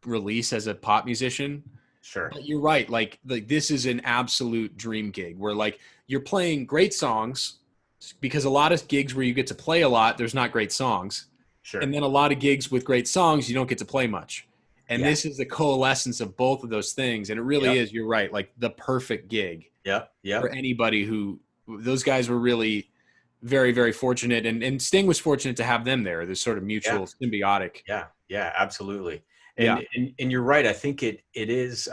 release as a pop musician. Sure. But you're right. Like this is an absolute dream gig where like you're playing great songs, because a lot of gigs where you get to play a lot, there's not great songs. Sure. And then a lot of gigs with great songs, you don't get to play much. And this is the coalescence of both of those things. And it really is, you're right, like the perfect gig for anybody who, those guys were really very, very fortunate. And Sting was fortunate to have them there. This sort of mutual symbiotic. Yeah, absolutely. And you're right. I think it is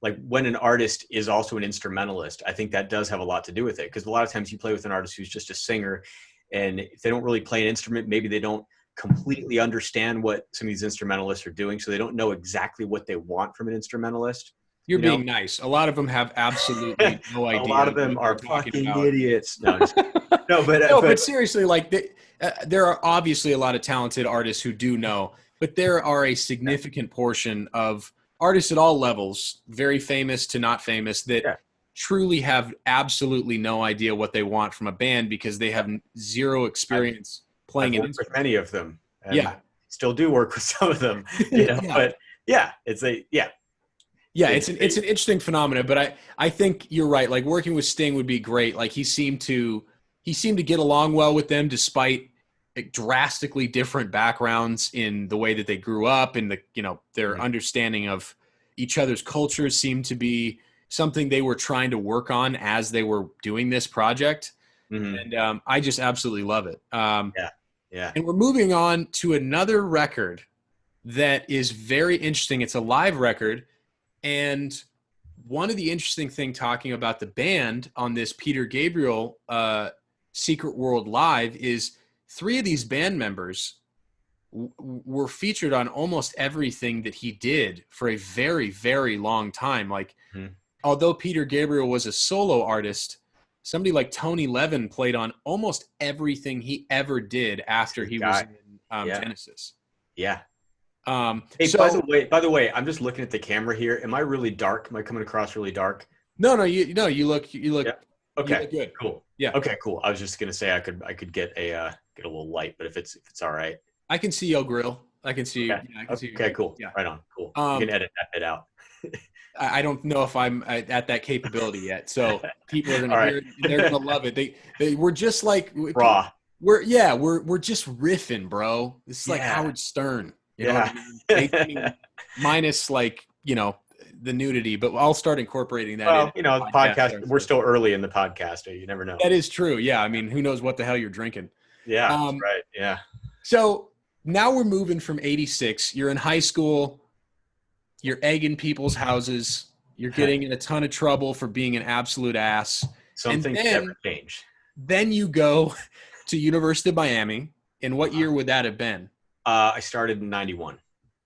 like when an artist is also an instrumentalist, I think that does have a lot to do with it. Because a lot of times you play with an artist who's just a singer, and if they don't really play an instrument, maybe they don't completely understand what some of these instrumentalists are doing. So they don't know exactly what they want from an instrumentalist. You're being nice. A lot of them have absolutely no A idea lot of them what you're are talking fucking about. idiots. No, no, No, but but seriously, like there are obviously a lot of talented artists who do know, but there are a yeah, significant portion of artists at all levels, very famous to not famous, that yeah, truly have absolutely no idea what they want from a band because they yeah. have zero experience playing I've an worked with instrument. many of them Yeah. and still do work with some of them, Yeah. but yeah, it's a, yeah, Yeah, it's it's an interesting phenomenon, but I think you're right. Like working with Sting would be great. Like he seemed to get along well with them despite like, drastically different backgrounds in the way that they grew up and their Mhm. understanding of each other's cultures seemed to be something they were trying to work on as they were doing this project. Mhm. And I just absolutely love it. Yeah, yeah. And we're moving on to another record that is very interesting. It's a live record. And one of the interesting thing talking about the band on this Peter Gabriel Secret World Live is three of these band members were featured on almost everything that he did for a very, very long time. Like, Mhm. although Peter Gabriel was a solo artist, somebody like Tony Levin played on almost everything he ever did He's a after good he was guy. in Yeah, Genesis. yeah. Um, Hey, so by the way, I'm just looking at the camera here. Am I really dark? Am I coming across really dark? no, you look Yeah. you Okay. look good. Cool. Yeah. Okay. Cool. I was just gonna say I could get a little light, but if it's all right. I can see your grill. I can see. Okay. Yeah, I can see your Okay. grill. Cool. Yeah. Right on. Cool. You can Um, edit that bit out. I don't know if I'm at that capability yet. So people are gonna All right. hear it. And they're gonna love it. They we're just like Raw. we're just riffing, bro. This is like Yeah. Howard Stern. You know what Yeah. I mean? I mean, minus like the nudity, but I'll start incorporating that in Well, you know, the the podcast. podcast. We're still early in the podcast. You never know. That is true. Yeah. I mean, who knows what the hell you're drinking? Yeah. That's Um, right. Yeah. so now we're moving from 86. You're in high school. You're egging people's houses. You're getting in a ton of trouble for being an absolute ass. Some And things never change. then you go to University of Miami. And what year would that have been? I started in '91.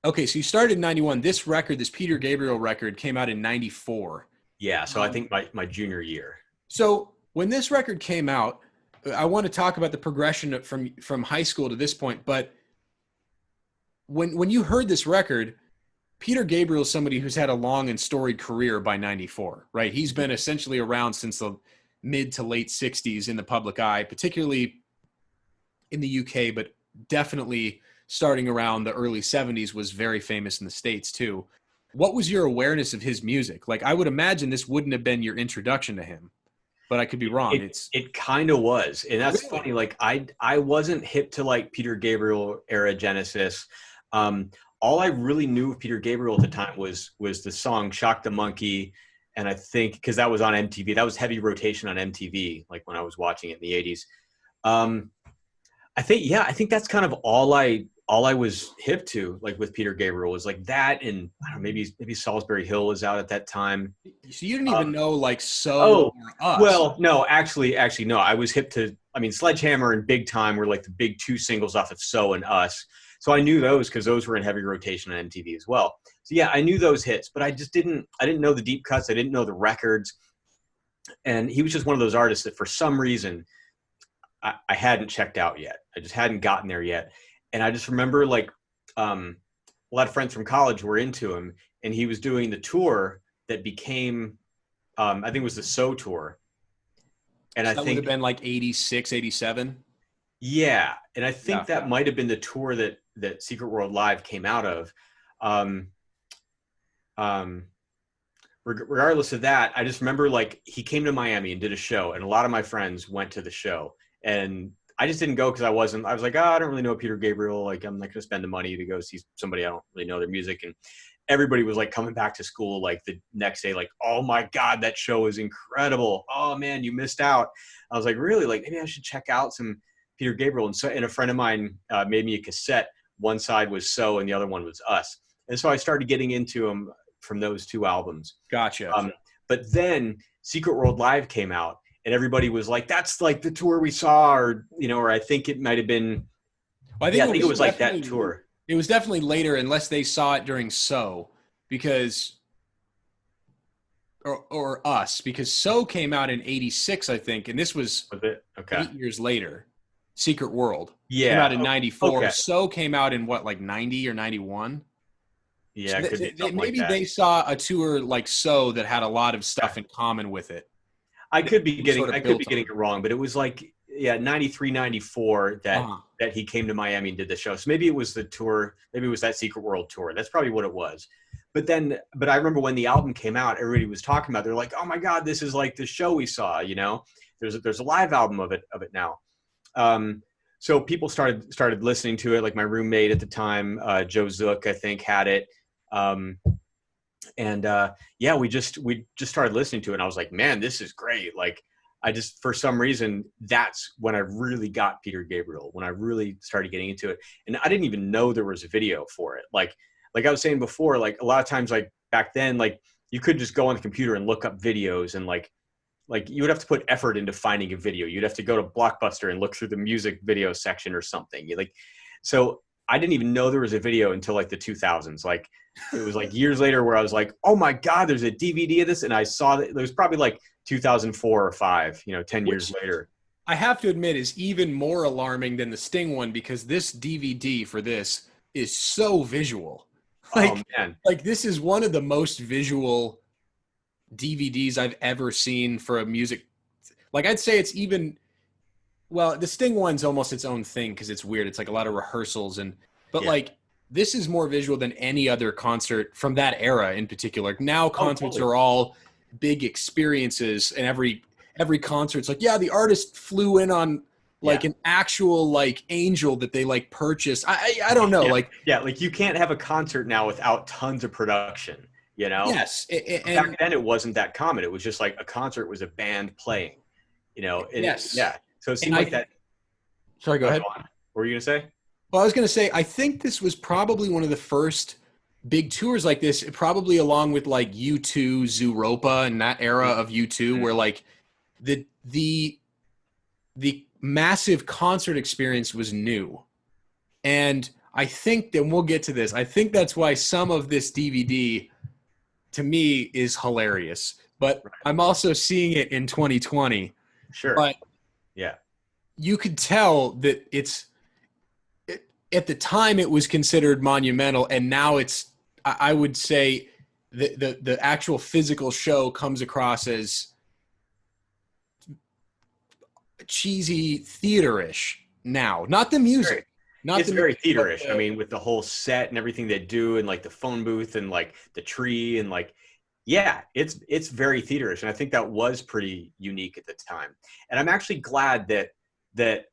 Okay, so you started in 91. This record, this Peter Gabriel record, came out in 94. Yeah. So I think my junior year. So when this record came out, I want to talk about the progression from high school to this point. But when you heard this record, Peter Gabriel is somebody who's had a long and storied career by 94, right? He's been essentially around since the mid to late 60s in the public eye, particularly in the UK, but definitely starting around the early 70s was very famous in the States too. What was your awareness of his music? Like, I would imagine this wouldn't have been your introduction to him, but I could be wrong. It kind of was, and that's Really? funny. Like I wasn't hip to like Peter Gabriel era Genesis. All I really knew of Peter Gabriel at the time was the song "Shock the Monkey," and I think because that was on MTV, that was heavy rotation on MTV. Like when I was watching it in the '80s. I think that's kind of all I was hip to, like with Peter Gabriel, was like that, and I don't know, maybe Salisbury Hill was out at that time. So you didn't even know like Oh, So or Us. well, no, actually, no. I was hip to, I mean, Sledgehammer and Big Time were like the big two singles off of So and Us. So I knew those because those were in heavy rotation on MTV as well. So yeah, I knew those hits, but I didn't know the deep cuts. I didn't know the records. And he was just one of those artists that for some reason I hadn't checked out yet. I just hadn't gotten there yet. And I just remember like a lot of friends from college were into him, and he was doing the tour that became, I think it was the So tour. And So I that would think, have been like 86, 87. yeah. And I think Yeah. that might've been the tour that Secret World Live came out of. Um, regardless of that, I just remember like he came to Miami and did a show, and a lot of my friends went to the show, and I just didn't go because I was like, oh, I don't really know Peter Gabriel. Like, I'm not going to spend the money to go see somebody I don't really know their music. And everybody was like coming back to school like the next day, like, oh my God, that show is incredible. Oh man, you missed out. I was like, really? Like, maybe I should check out some Peter Gabriel. And a friend of mine made me a cassette. One side was So and the other one was Us. And so I started getting into him from those two albums. Gotcha. But then Secret World Live came out, and everybody was like, that's like the tour we saw, or I think it might've been, Well, I think it was like that tour. It was definitely later, unless they saw it during So, because or us, because So came out in 86, I think, and this was Was it? Okay. 8 years later. Secret World came out Yeah. in 94. Okay. So came out in what, like 90 or 91? Yeah, So it could be something like maybe that. they saw a tour like So that had a lot of Yeah. stuff in common with it. I could be Sort of built getting on. it wrong, but it was like, yeah, 93, 94 Uh-huh. that he came to Miami and did the show. So maybe it was the tour, maybe it was that Secret World tour. That's probably what it was. But I remember when the album came out, everybody was talking about it. They're like, "Oh my God, this is like the show we saw." There's a live album of it now. Um, so people started listening to it. Like my roommate at the time, Joe Zook, I think, had it. Um, and yeah, we just started listening to it, and I was like, man, this is great. Like, I just, for some reason, that's when I really got Peter Gabriel, when I really started getting into it. And I didn't even know there was a video for it. Like I was saying before, like a lot of times, like back then, like you could just go on the computer and look up videos, and like you would have to put effort into finding a video. You'd have to go to Blockbuster and look through the music video section or something. So I didn't even know there was a video until like the 2000s. Like it was like years later where I was like, oh my God, there's a DVD of this. And I saw that it was probably like 2004 or 5, 10 years later. I have to admit is even more alarming than the Sting one, because this DVD for this is so visual. Oh man. Like this is one of the most visual DVDs I've ever seen for a music. Like I'd say it's even, well, the Sting one's almost its own thing because it's weird. It's like a lot of rehearsals but Yeah. like this is more visual than any other concert from that era in particular. Now concerts totally. are all big experiences, and every concert's like, yeah, the artist flew in on like an actual like angel that they like purchased. I don't know. Yeah. Like, yeah, like you can't have a concert now without tons of production, yes. Back then it wasn't that common. It was just like a concert was a band playing, and yes. yeah. So it seemed like that. Sorry, go ahead. What were you going to say? Well, I was going to say, I think this was probably one of the first big tours like this, probably along with like U2, Zooropa, and that era of U2, where like the massive concert experience was new. And I think that we'll get to this. I think that's why some of this DVD to me is hilarious, but I'm also seeing it in 2020. Sure. But yeah, you could tell that at the time it was considered monumental, and now it's, I would say the actual physical show comes across as cheesy theater-ish now. Not the music. It's very theater-ish. I mean, with the whole set and everything they do, and like the phone booth and like the tree and like, yeah, it's very theater-ish. And I think that was pretty unique at the time. And I'm actually glad that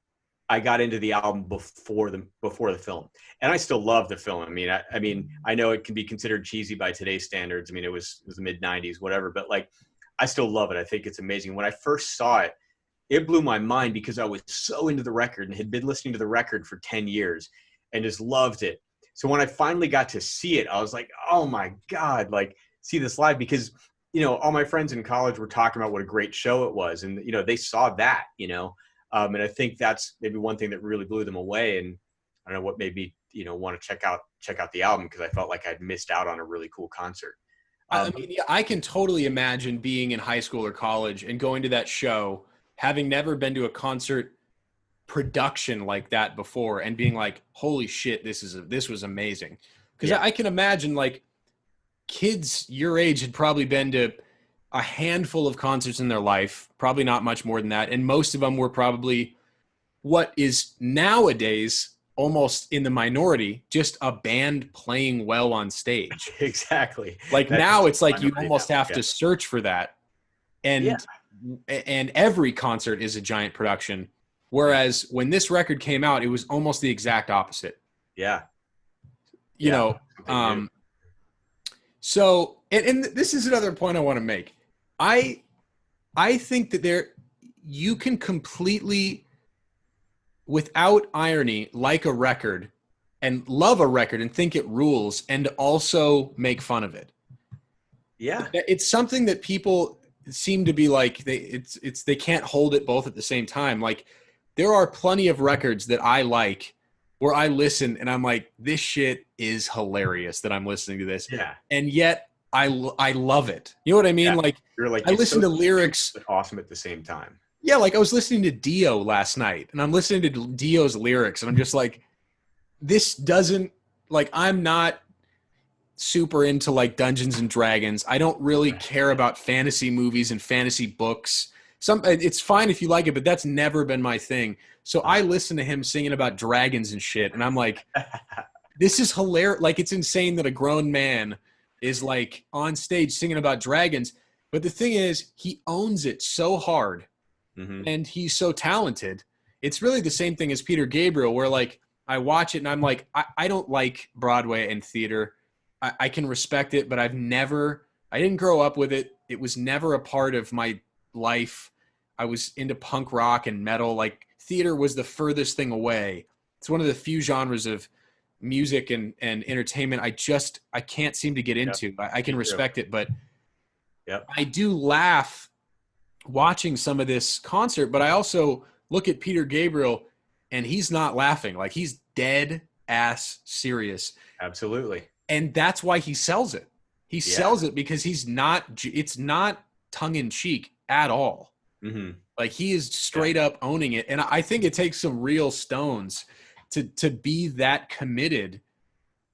I got into the album before the film, and I still love the film. I mean, I know it can be considered cheesy by today's standards. I mean, it was the mid '90s, whatever, but like, I still love it. I think it's amazing. When I first saw it, it blew my mind because I was so into the record and had been listening to the record for 10 years and just loved it. So when I finally got to see it, I was like, oh my God, like see this live, because, all my friends in college were talking about what a great show it was. And, they saw that, and I think that's maybe one thing that really blew them away. And I don't know what made me, want to check out the album, because I felt like I'd missed out on a really cool concert. I mean, yeah, I can totally imagine being in high school or college and going to that show, having never been to a concert production like that before, and being like, holy shit, this was amazing. Because I can imagine like kids your age had probably been to a handful of concerts in their life, probably not much more than that. And most of them were probably what is nowadays almost in the minority, just a band playing well on stage. Exactly. Like now it's like you almost have to search for that. And every concert is a giant production. Whereas when this record came out, it was almost the exact opposite. Yeah. So, and this is another point I want to make. I think that you can completely, without irony, like a record and love a record and think it rules, and also make fun of it. Yeah. It's something that people seem to be like, they can't hold it both at the same time. Like there are plenty of records that I like where I listen and I'm like, this shit is hilarious that I'm listening to this. Yeah. And yet I love it. You know what I mean? Yeah. Like, You're like, I it's listen so to lyrics. but awesome at the same time. Yeah, like I was listening to Dio last night, and I'm listening to Dio's lyrics, and I'm just like, this doesn't, like, I'm not super into like Dungeons and Dragons. I don't really care about fantasy movies and fantasy books. It's fine if you like it, but that's never been my thing. So I listen to him singing about dragons and shit, and I'm like, this is hilarious. Like, it's insane that a grown man is like on stage singing about dragons. But the thing is, he owns it so hard, and he's so talented. It's really the same thing as Peter Gabriel, where like I watch it and I'm like, I don't like Broadway and theater. I can respect it, but I didn't grow up with it. It was never a part of my life. I was into punk rock and metal. Like, theater was the furthest thing away. It's one of the few genres of music and entertainment I can't seem to get into. I can respect it, but I do laugh watching some of this concert, but I also look at Peter Gabriel and he's not laughing. Like, he's dead ass serious. Absolutely. And that's why he sells it. He sells it because it's not tongue in cheek at all. Like, he is straight up owning it. And I think it takes some real stones to be that committed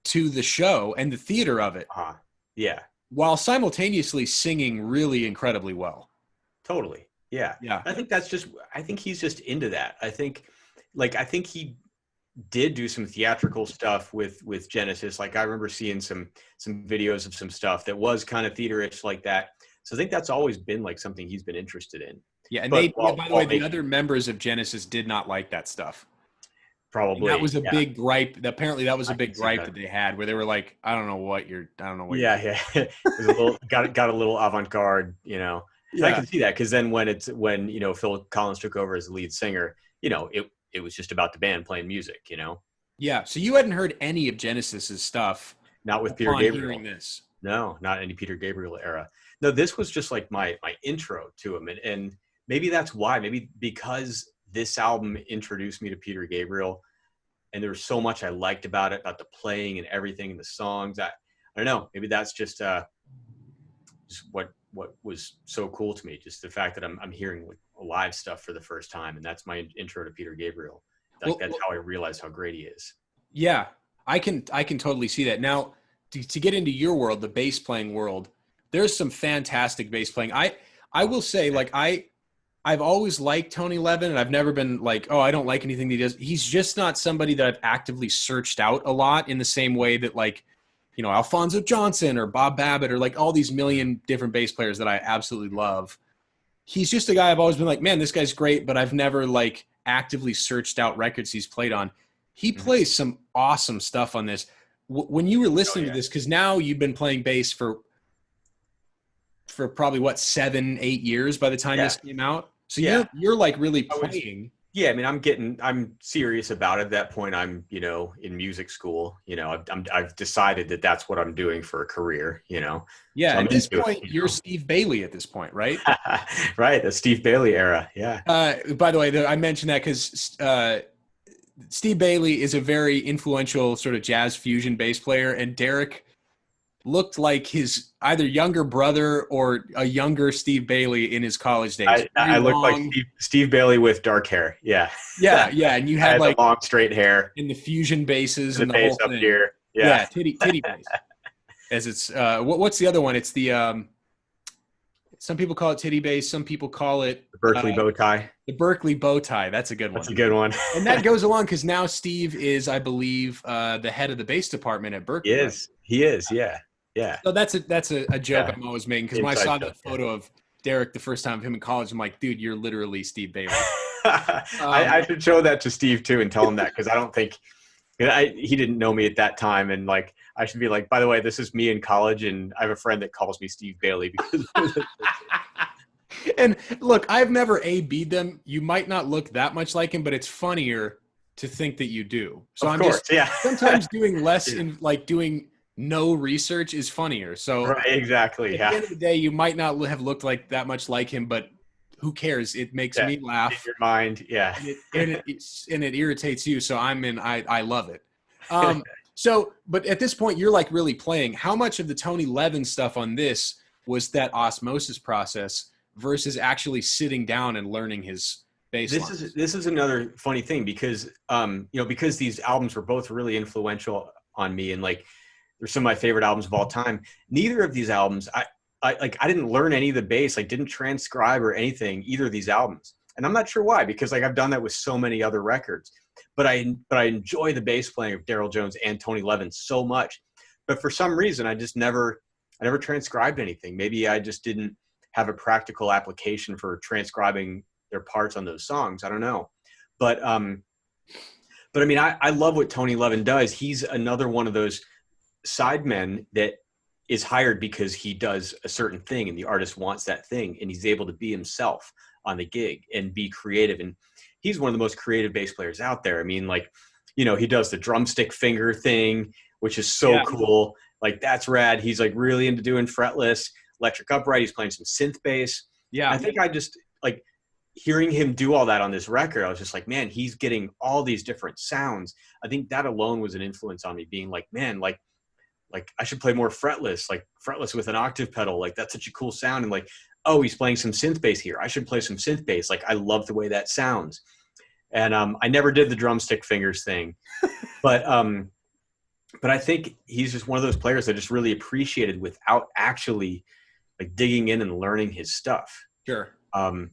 to the show and the theater of it. Yeah. While simultaneously singing really incredibly well. Totally. Yeah. I think he's just into that. I think he did do some theatrical stuff with Genesis. Like, I remember seeing some videos of some stuff that was kind of theaterish like that. So I think that's always been like something he's been interested in. Yeah. And by the way, the other members of Genesis did not like that stuff. Probably. And that was a big gripe. Apparently that was a big gripe that they had, where they were like, I don't know what you're. Yeah. It was a little, got a little avant-garde, you know. Yeah. I can see that, because then when you know, Phil Collins took over as the lead singer, you know, it was just about the band playing music, you know. Yeah. So you hadn't heard any of Genesis's stuff. Not with Peter Gabriel. Hearing this. No, not any Peter Gabriel era. No, this was just like my intro to him, and maybe that's why. Maybe because this album introduced me to Peter Gabriel, and there was so much I liked about it, about the playing and everything, and the songs. I don't know. Maybe that's just what was so cool to me. Just the fact that I'm hearing live stuff for the first time, and that's my intro to Peter Gabriel. That's how I realized how great he is. Yeah, I can totally see that. Now, to get into your world, the bass playing world, there's some fantastic bass playing. I will say, like, I've always liked Tony Levin, and I've never been like, oh, I don't like anything that he does. He's just not somebody that I've actively searched out a lot in the same way that, like, you know, Alphonso Johnson or Bob Babbitt or like all these million different bass players that I absolutely love. He's just a guy I've always been like, man, this guy's great, but I've never like actively searched out records he's played on. He plays some awesome stuff on this. When you were listening to this, because now you've been playing bass for probably 7-8 years by the time this came out. So you're like really playing. Yeah, I mean, I'm serious about it. At that point, I'm, you know, in music school. You know, I've decided that that's what I'm doing for a career. You know. Yeah, so at this point, you're Steve Bailey at this point, right? Right, the Steve Bailey era. Yeah. By the way, I mentioned that because Steve Bailey is a very influential sort of jazz fusion bass player, and Derek looked like his either younger brother or a younger Steve Bailey in his college days. I looked like Steve Bailey with dark hair. Yeah. Yeah. And you had like long straight hair and the fusion basses and the whole thing. Up here. Yeah. Titty bass. As it's what's the other one? It's the some people call it titty bass. Some people call it the Berkeley bow tie. The Berkeley bow tie. That's a good one. That's a good one. And that goes along because now Steve is, I believe, the head of the bass department at Berkeley. He is. Yeah. Yeah. So that's a joke I'm always making, because when I saw that photo of Derek the first time of him in college, I'm like, dude, you're literally Steve Bailey. I should show that to Steve too and tell him that, because I don't think he didn't know me at that time, and like I should be like, by the way, this is me in college, and I have a friend that calls me Steve Bailey because. And look, I've never A-B'd them. You might not look that much like him, but it's funnier to think that you do. So of course, sometimes doing less in like doing no research is funnier. So right, exactly. At the end of the day, you might not have looked like that much like him, but who cares? It makes me laugh. In your mind, and it irritates you. So I love it. So, but at this point, you're like really playing. How much of the Tony Levin stuff on this was that osmosis process versus actually sitting down and learning his bass lines? This is another funny thing because because these albums were both really influential on me, and like they're some of my favorite albums of all time. Neither of these albums, I didn't learn any of the bass, like didn't transcribe or anything either of these albums, and I'm not sure why, because like I've done that with so many other records. But I enjoy the bass playing of Daryl Jones and Tony Levin so much. But for some reason, I never transcribed anything. Maybe I just didn't have a practical application for transcribing their parts on those songs. I don't know. But I mean, I love what Tony Levin does. He's another one of those sidemen that is hired because he does a certain thing and the artist wants that thing, and he's able to be himself on the gig and be creative. And he's one of the most creative bass players out there. I mean, like, he does the drumstick finger thing, which is so cool. Like, that's rad. He's like really into doing fretless, electric upright. He's playing some synth bass. Yeah. I think I just like hearing him do all that on this record. I was just like, man, he's getting all these different sounds. I think that alone was an influence on me, being like, man, like I should play more fretless, like fretless with an octave pedal. Like, that's such a cool sound. And like, oh, he's playing some synth bass here. I should play some synth bass. Like, I love the way that sounds. And I never did the drumstick fingers thing, but I think he's just one of those players that just really appreciated without actually like digging in and learning his stuff. Sure. But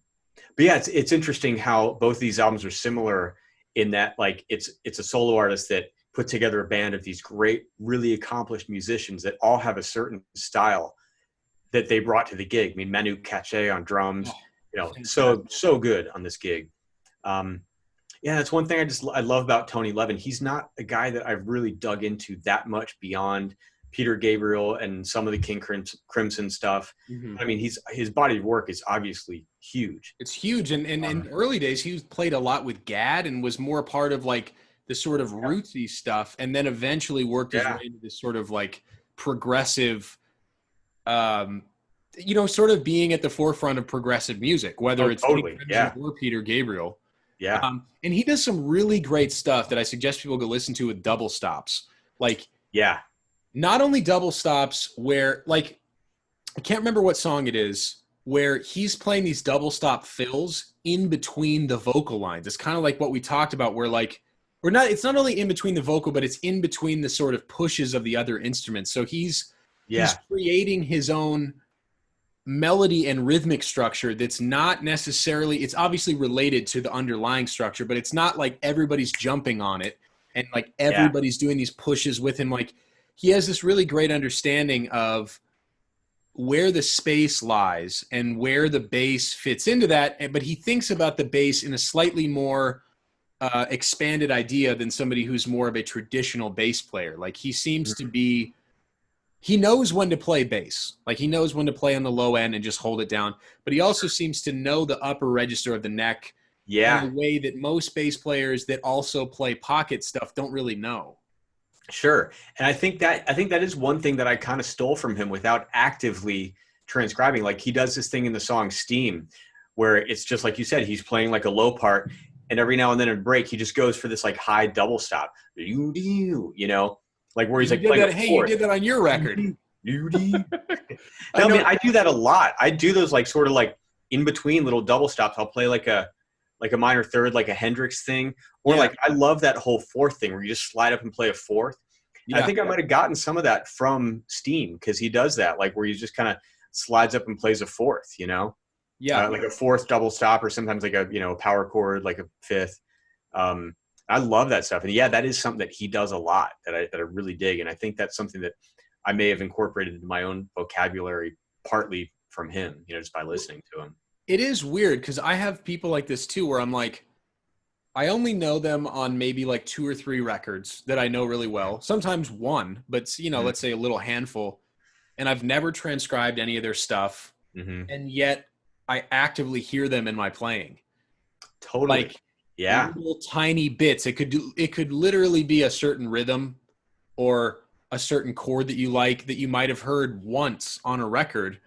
yeah, it's interesting how both these albums are similar in that like it's a solo artist that put together a band of these great, really accomplished musicians that all have a certain style that they brought to the gig. I mean, Manu Katché on drums, so good on this gig. Yeah, that's one thing I love about Tony Levin. He's not a guy that I've really dug into that much beyond Peter Gabriel and some of the King Crimson stuff. Mm-hmm. I mean, his body of work is obviously huge. It's huge. And in early days, he played a lot with Gad and was more part of like the sort of rootsy stuff, and then eventually worked his way into this sort of like progressive, sort of being at the forefront of progressive music, whether it's totally. Or Peter Gabriel. Yeah. And he does some really great stuff that I suggest people go listen to with double stops. Like, not only double stops where, like, I can't remember what song it is, where he's playing these double stop fills in between the vocal lines. It's kind of like what we talked about where, like, it's not only in between the vocal, but it's in between the sort of pushes of the other instruments. So he's creating his own melody and rhythmic structure that's not necessarily, it's obviously related to the underlying structure, but it's not like everybody's jumping on it and like everybody's doing these pushes with him. Like, he has this really great understanding of where the space lies and where the bass fits into that, but he thinks about the bass in a slightly more expanded idea than somebody who's more of a traditional bass player. Like, he seems to be, he knows when to play bass. Like, he knows when to play on the low end and just hold it down. But he also seems to know the upper register of the neck in a way that most bass players that also play pocket stuff don't really know. Sure. And I think that is one thing that I kind of stole from him without actively transcribing. Like, he does this thing in the song Steam where it's just like you said, he's playing like a low part, and every now and then in a break, he just goes for this like high double stop, like where he's like playing you did that on your record. I mean, I do that a lot. I do those like sort of like in between little double stops. I'll play like a minor third, like a Hendrix thing, or like I love that whole fourth thing where you just slide up and play a fourth. I think I might have gotten some of that from Steam because he does that, like where he just kind of slides up and plays a fourth, like a fourth double stop, or sometimes like a power chord, like a fifth. I love that stuff. And that is something that he does a lot that I really dig. And I think that's something that I may have incorporated into my own vocabulary, partly from him, just by listening to him. It is weird because I have people like this too, where I'm like, I only know them on maybe like 2 or 3 records that I know really well. Sometimes one, but let's say a little handful. And I've never transcribed any of their stuff. Mm-hmm. And yet I actively hear them in my playing. Totally. Like, little tiny bits. It could literally be a certain rhythm or a certain chord that you like that you might have heard once on a record,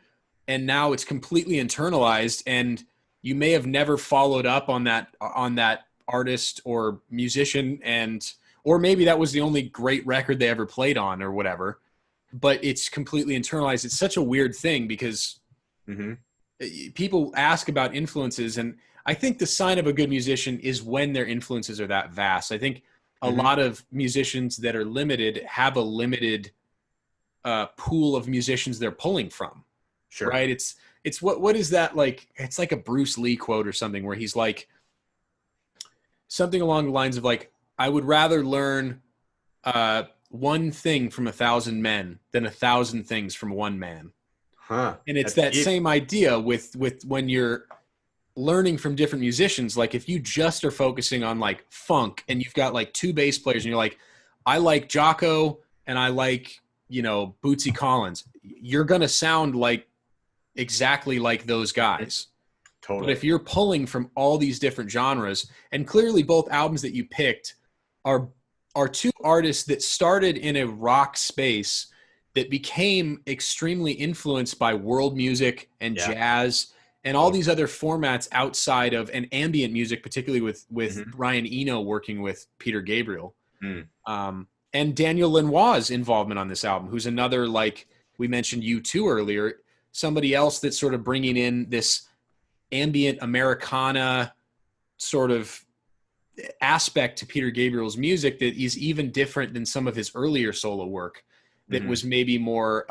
and now it's completely internalized, and you may have never followed up on that artist or musician or maybe that was the only great record they ever played on or whatever, but it's completely internalized. It's such a weird thing because people ask about influences, and I think the sign of a good musician is when their influences are that vast. I think a lot of musicians that are limited have a limited pool of musicians they're pulling from. Sure. Right? It's what is that like? It's like a Bruce Lee quote or something where he's like something along the lines of like, I would rather learn one thing from 1,000 men than 1,000 things from one man. Huh. And it's that same idea with when you're learning from different musicians. Like if you just are focusing on like funk and you've got like 2 bass players and you're like, I like Jocko and I like, Bootsy Collins, you're going to sound like exactly like those guys. Totally. But if you're pulling from all these different genres, and clearly both albums that you picked are 2 artists that started in a rock space that became extremely influenced by world music and jazz and all these other formats outside of an ambient music, particularly with Brian Eno working with Peter Gabriel. And Daniel Lanois's involvement on this album, who's another, like we mentioned U2 earlier, somebody else that's sort of bringing in this ambient Americana sort of aspect to Peter Gabriel's music that is even different than some of his earlier solo work that was maybe more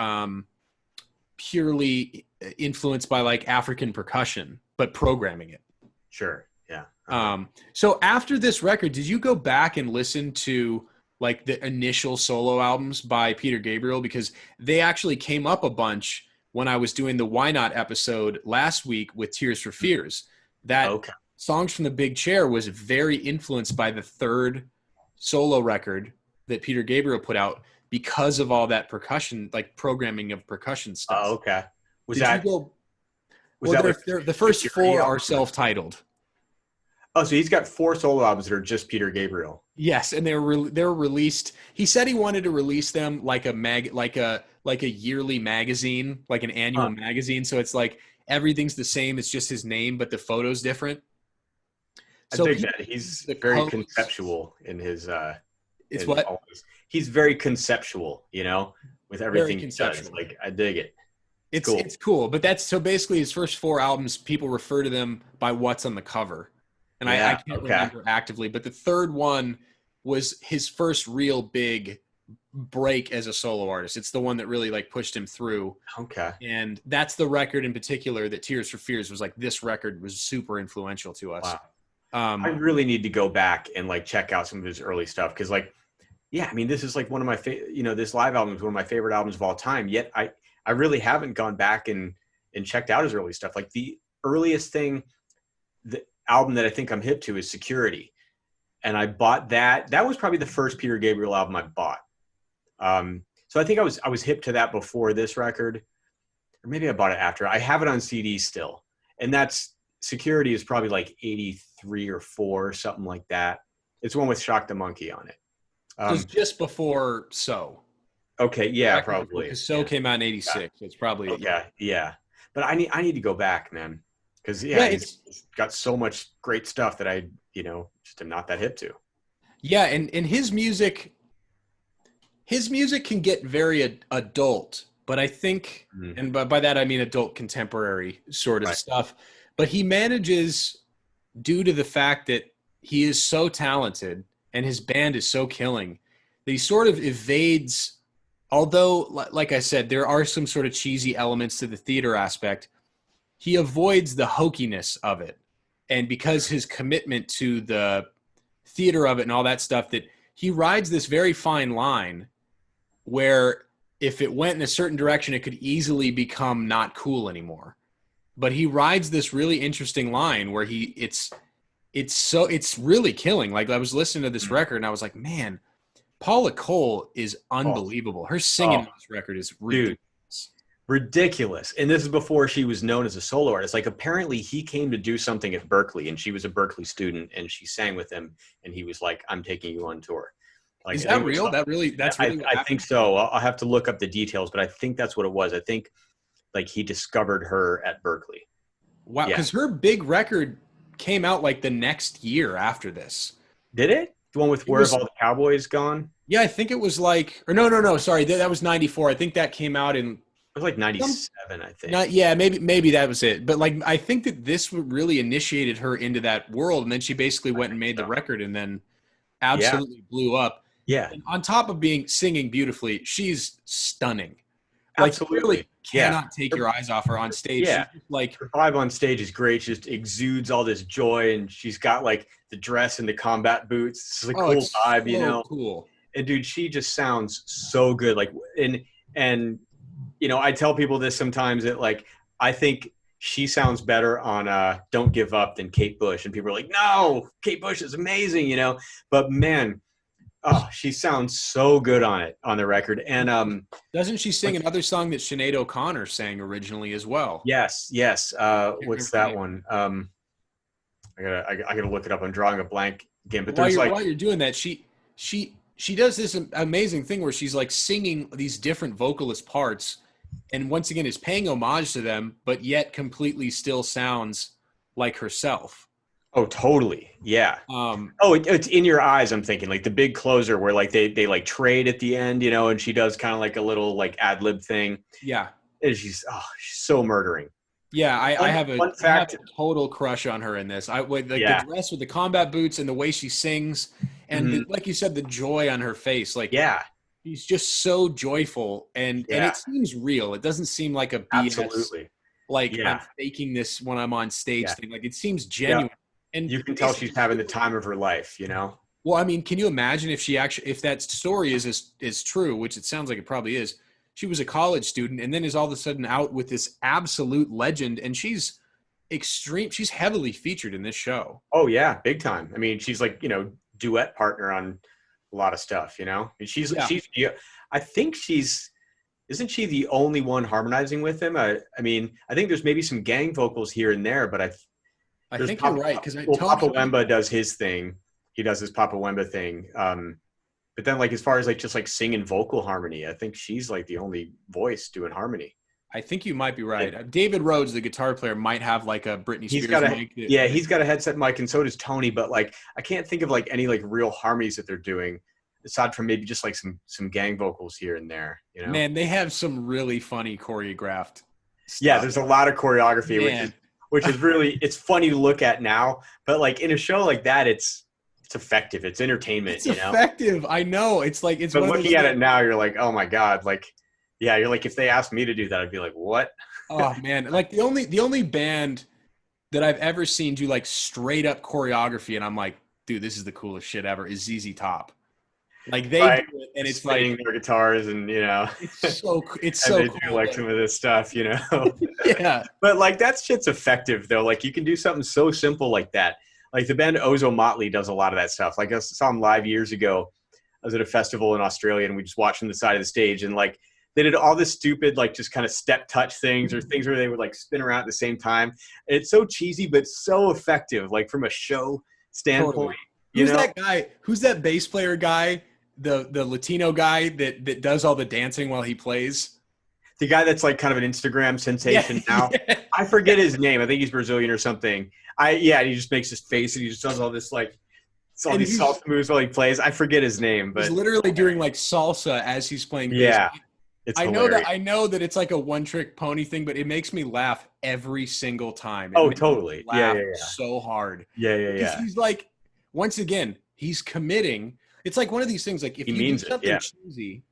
purely influenced by like African percussion, but programming it. Sure. Yeah. So after this record, did you go back and listen to like the initial solo albums by Peter Gabriel? Because they actually came up a bunch when I was doing the Why Not episode last week with Tears for Fears. That Songs from the Big Chair was very influenced by the 3rd solo record that Peter Gabriel put out because of all that percussion, like programming of percussion stuff. Oh, okay. The first 4 are self-titled. Oh, so he's got 4 solo albums that are just Peter Gabriel. Yes, and they're released. He said he wanted to release them like a yearly magazine, like an annual magazine. So it's like everything's the same. It's just his name, but the photo's different. So I dig that. He's very conceptual in his. It's what? He's very conceptual, with everything he does. Like, I dig it. It's cool. But that's so basically his first 4 albums, people refer to them by what's on the cover. And I can't remember actively, but the 3rd one was his first real big break as a solo artist. It's the one that really like pushed him through. Okay. And that's the record in particular that Tears for Fears was like, this record was super influential to us. Wow. I really need to go back and like check out some of his early stuff. Cause like, I mean, this is like one of my this live album is one of my favorite albums of all time. Yet I really haven't gone back and checked out his early stuff. Like the earliest thing, the album that I think I'm hip to is Security. And I bought that. That was probably the first Peter Gabriel album I bought. So I think I was hip to that before this record, or maybe I bought it after. I have it on CD still. And that's Security is probably like 83 or 4, something like that. It's one with Shock the Monkey on it. It was just before So. Okay, yeah, probably. Because So came out in 86. So it's probably yeah. But I need to go back, man. Because he's got so much great stuff that I, just am not that hip to. Yeah, and his music can get very adult, but I think, and by that I mean adult contemporary sort of stuff, but he manages, due to the fact that he is so talented and his band is so killing, that he sort of evades, although, like I said, there are some sort of cheesy elements to the theater aspect, he avoids the hokiness of it. And because his commitment to the theater of it and all that stuff, that he rides this very fine line where if it went in a certain direction, it could easily become not cool anymore. But he rides this really interesting line where it's really killing. Like I was listening to this record and I was like, man, Paula Cole is unbelievable. Her singing on this record is ridiculous. And this is before she was known as a solo artist. Like apparently he came to do something at Berkeley and she was a Berkeley student and she sang with him and he was like, I'm taking you on tour. Like, is that real? I think so. I'll have to look up the details, but I think that's what it was. I think like he discovered her at Berkeley. Wow. Because her big record came out like the next year after this. Did it? The one with It Where Have was, All the Cowboys Gone? It yeah, I think it was like, or no, sorry, that was 94. I think that came out in was like some, 97, I think. not, yeah, maybe that was it. But like, I think that this really initiated her into that world. And then she basically I went and think made the so. record and then Yeah. absolutely blew up. Yeah. And on top of being singing beautifully, she's stunning. Like you Absolutely. really Yeah. cannot take Her- your eyes off her on stage. yeah. She's just like, Her vibe on stage is great. She just exudes all this joy, and she's got like the dress and the combat boots. It's a oh, cool it's vibe, you so know. cool. And dude, she just sounds so good. Like, and you know, I tell people this sometimes that like I think she sounds better on "Don't Give Up" than Kate Bush, and people are like, "No, Kate Bush is amazing," you know. But man, oh, she sounds so good on it on the record. And Doesn't she sing like, another song that Sinead O'Connor sang originally as well? yes. Can't What's remember the that name. one? I gotta look it up. I'm drawing a blank again, but While there's you're like, while you're doing that, she does this amazing thing where she's like singing these different vocalist parts, and once again is paying homage to them, but yet completely still sounds like herself. oh, totally, yeah. Um, Oh, it's In Your Eyes. I'm thinking like the big closer where like they like trade at the end, you know, and she does kind of like a little like ad lib thing, yeah, and she's so murdering. yeah, Fun, fun I have fact, a total crush on her in this. I with like the yeah, dress with the combat boots and the way she sings, and mhm, like you said, the joy on her face. Like yeah, she's just so joyful, and yeah, it seems real. It doesn't seem like a BS. absolutely, Like I'm yeah, faking this when I'm on stage yeah, thing. Like it seems yeah. genuine. And You can tell she's basically, having the time of her life, you know. well, I mean, can you imagine if she actually, if that story is true, which it sounds like it probably is. She was a college student and then is all of a sudden out with this absolute legend, and she's extreme. She's heavily featured in this show. Oh yeah, big time. I mean, she's like, you know, duet partner on a lot of stuff, you know. And Yeah, yeah, I think she's isn't she the only one harmonizing with him? I mean, I think there's maybe some gang vocals here and there, but I there's think you're Papa, right because well, Tony. Papa Wemba does his thing. He does his Papa Wemba thing. But then like as far as like just like singing vocal harmony, I think she's like the only voice doing harmony. I think you might be right. And David Rhodes, the guitar player, might have like a Britney he's Spears got a mic. yeah, he's got a headset mic, and so does Tony. But like I can't think of like any like real harmonies that they're doing aside from maybe just like some gang vocals here and there, you know. Man, they have some really funny choreographed Yeah, stuff. there's a lot of choreography, Man, which is really it's funny to look at now, but like in a show like that, it's effective, it's entertainment, it's you know. effective. I know. It's like it's But one of those looking at things. it now, you're like, oh my god, like yeah, you're like if they asked me to do that, I'd be like, what? Oh man, like the only band that I've ever seen do like straight up choreography, and I'm like, dude, this is the coolest shit ever. Is ZZ Top? Like they do Right? it, and it's like Spinning their guitars and you know, it's and so they do cool. like some of this stuff, you know. Yeah, But like that shit's effective though. Like you can do something so simple like that. Like the band Ozo Motley does a lot of that stuff. Like I saw them live years ago. I was at a festival in Australia and we just watched from the side of the stage and like they did all this stupid like just kind of step touch things or things where they would like spin around at the same time. And it's so cheesy but so effective. Like from a show totally. standpoint, you Who's know. that guy? Who's that bass player guy? The Latino guy that does all the dancing while he plays. The guy that's like kind of an Instagram Yeah, sensation now. yeah. I forget his name. I think he's Brazilian or something. Yeah, he just makes his face and he just does all this like all And these salsa moves while he plays. I forget his name, he's but literally doing like salsa as he's playing bass. yeah, it's I hilarious. know that it's like a one trick pony thing, but it makes me laugh every single time. It Oh, makes me totally. laugh so hard. Because Yeah. he's like, once again, he's committing. It's like one of these things. Like if He you do means it. something Yeah. cheesy,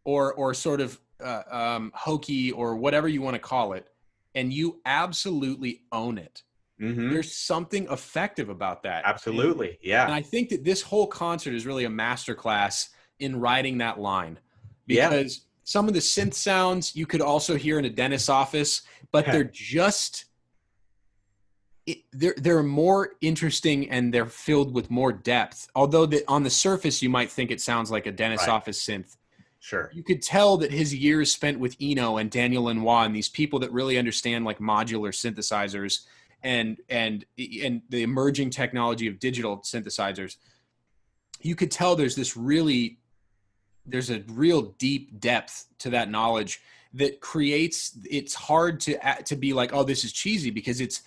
or sort of hokey or whatever you want to call it, and you absolutely own it, Mm-hmm. there's something effective about that. Absolutely. And Yeah. I think that this whole concert is really a masterclass in writing that line, Yeah. because some of the synth sounds you could also hear in a dentist's office, but they're just they're more interesting and they're filled with more depth. Although on the surface you might think it sounds like a dentist's Right. office synth, Sure. you could tell that his years spent with Eno and Daniel Lanois and these people that really understand like modular synthesizers and the emerging technology of digital synthesizers. You could tell there's a real deep depth to that knowledge that creates, it's hard to be like, oh, this is cheesy, because it's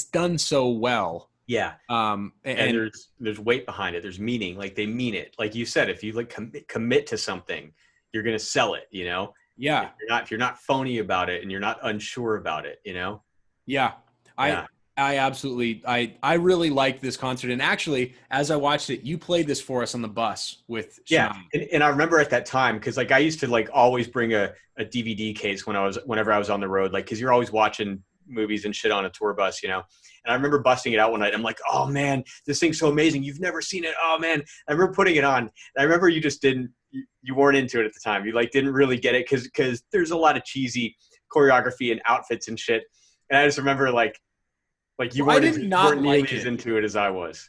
done so well. Yeah. And And there's weight behind it. There's meaning. Like they mean it. Like you said, if you like commit to something, you're gonna sell it. You know. yeah, If you're not phony about it and you're not unsure about it. You know. yeah, I Yeah. I absolutely I really liked this concert. And actually, as I watched it, you played this for us on the bus with Yeah, Shania. and I remember at that time because like I used to like always bring a DVD case whenever I was on the road, like because you're always watching movies and shit on a tour bus, you know. And I remember busting it out one night. I'm like, oh man, this thing's so amazing. You've never seen it. Oh man, I remember putting it on. And I remember you just didn't, you weren't into it at the time. You like didn't really get it because there's a lot of cheesy choreography and outfits and shit. And I just remember like you Well, I weren't did you not weren't nearly like as it. into it as I was.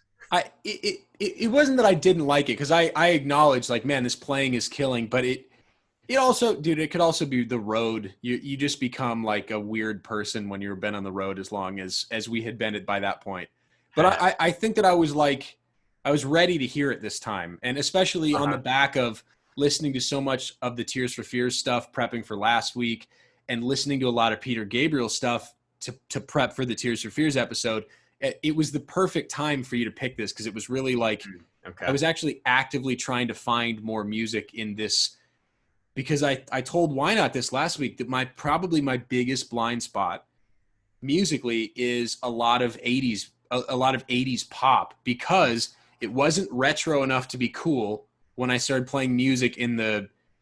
It wasn't that I didn't like it because I acknowledged like, man, this playing is killing, but it also, dude, it could also be the road. You just become like a weird person when you've been on the road as long as we had been it by that point. But I think that I was ready to hear it this time, and especially on the back of listening to so much of the Tears for Fears stuff, prepping for last week, and listening to a lot of Peter Gabriel stuff to prep for the Tears for Fears episode. It was the perfect time for you to pick this because it was really like I was actually actively trying to find more music in this because I told Why Not this last week that probably my biggest blind spot musically is a lot of 80s pop because it wasn't retro enough to be cool when I started playing music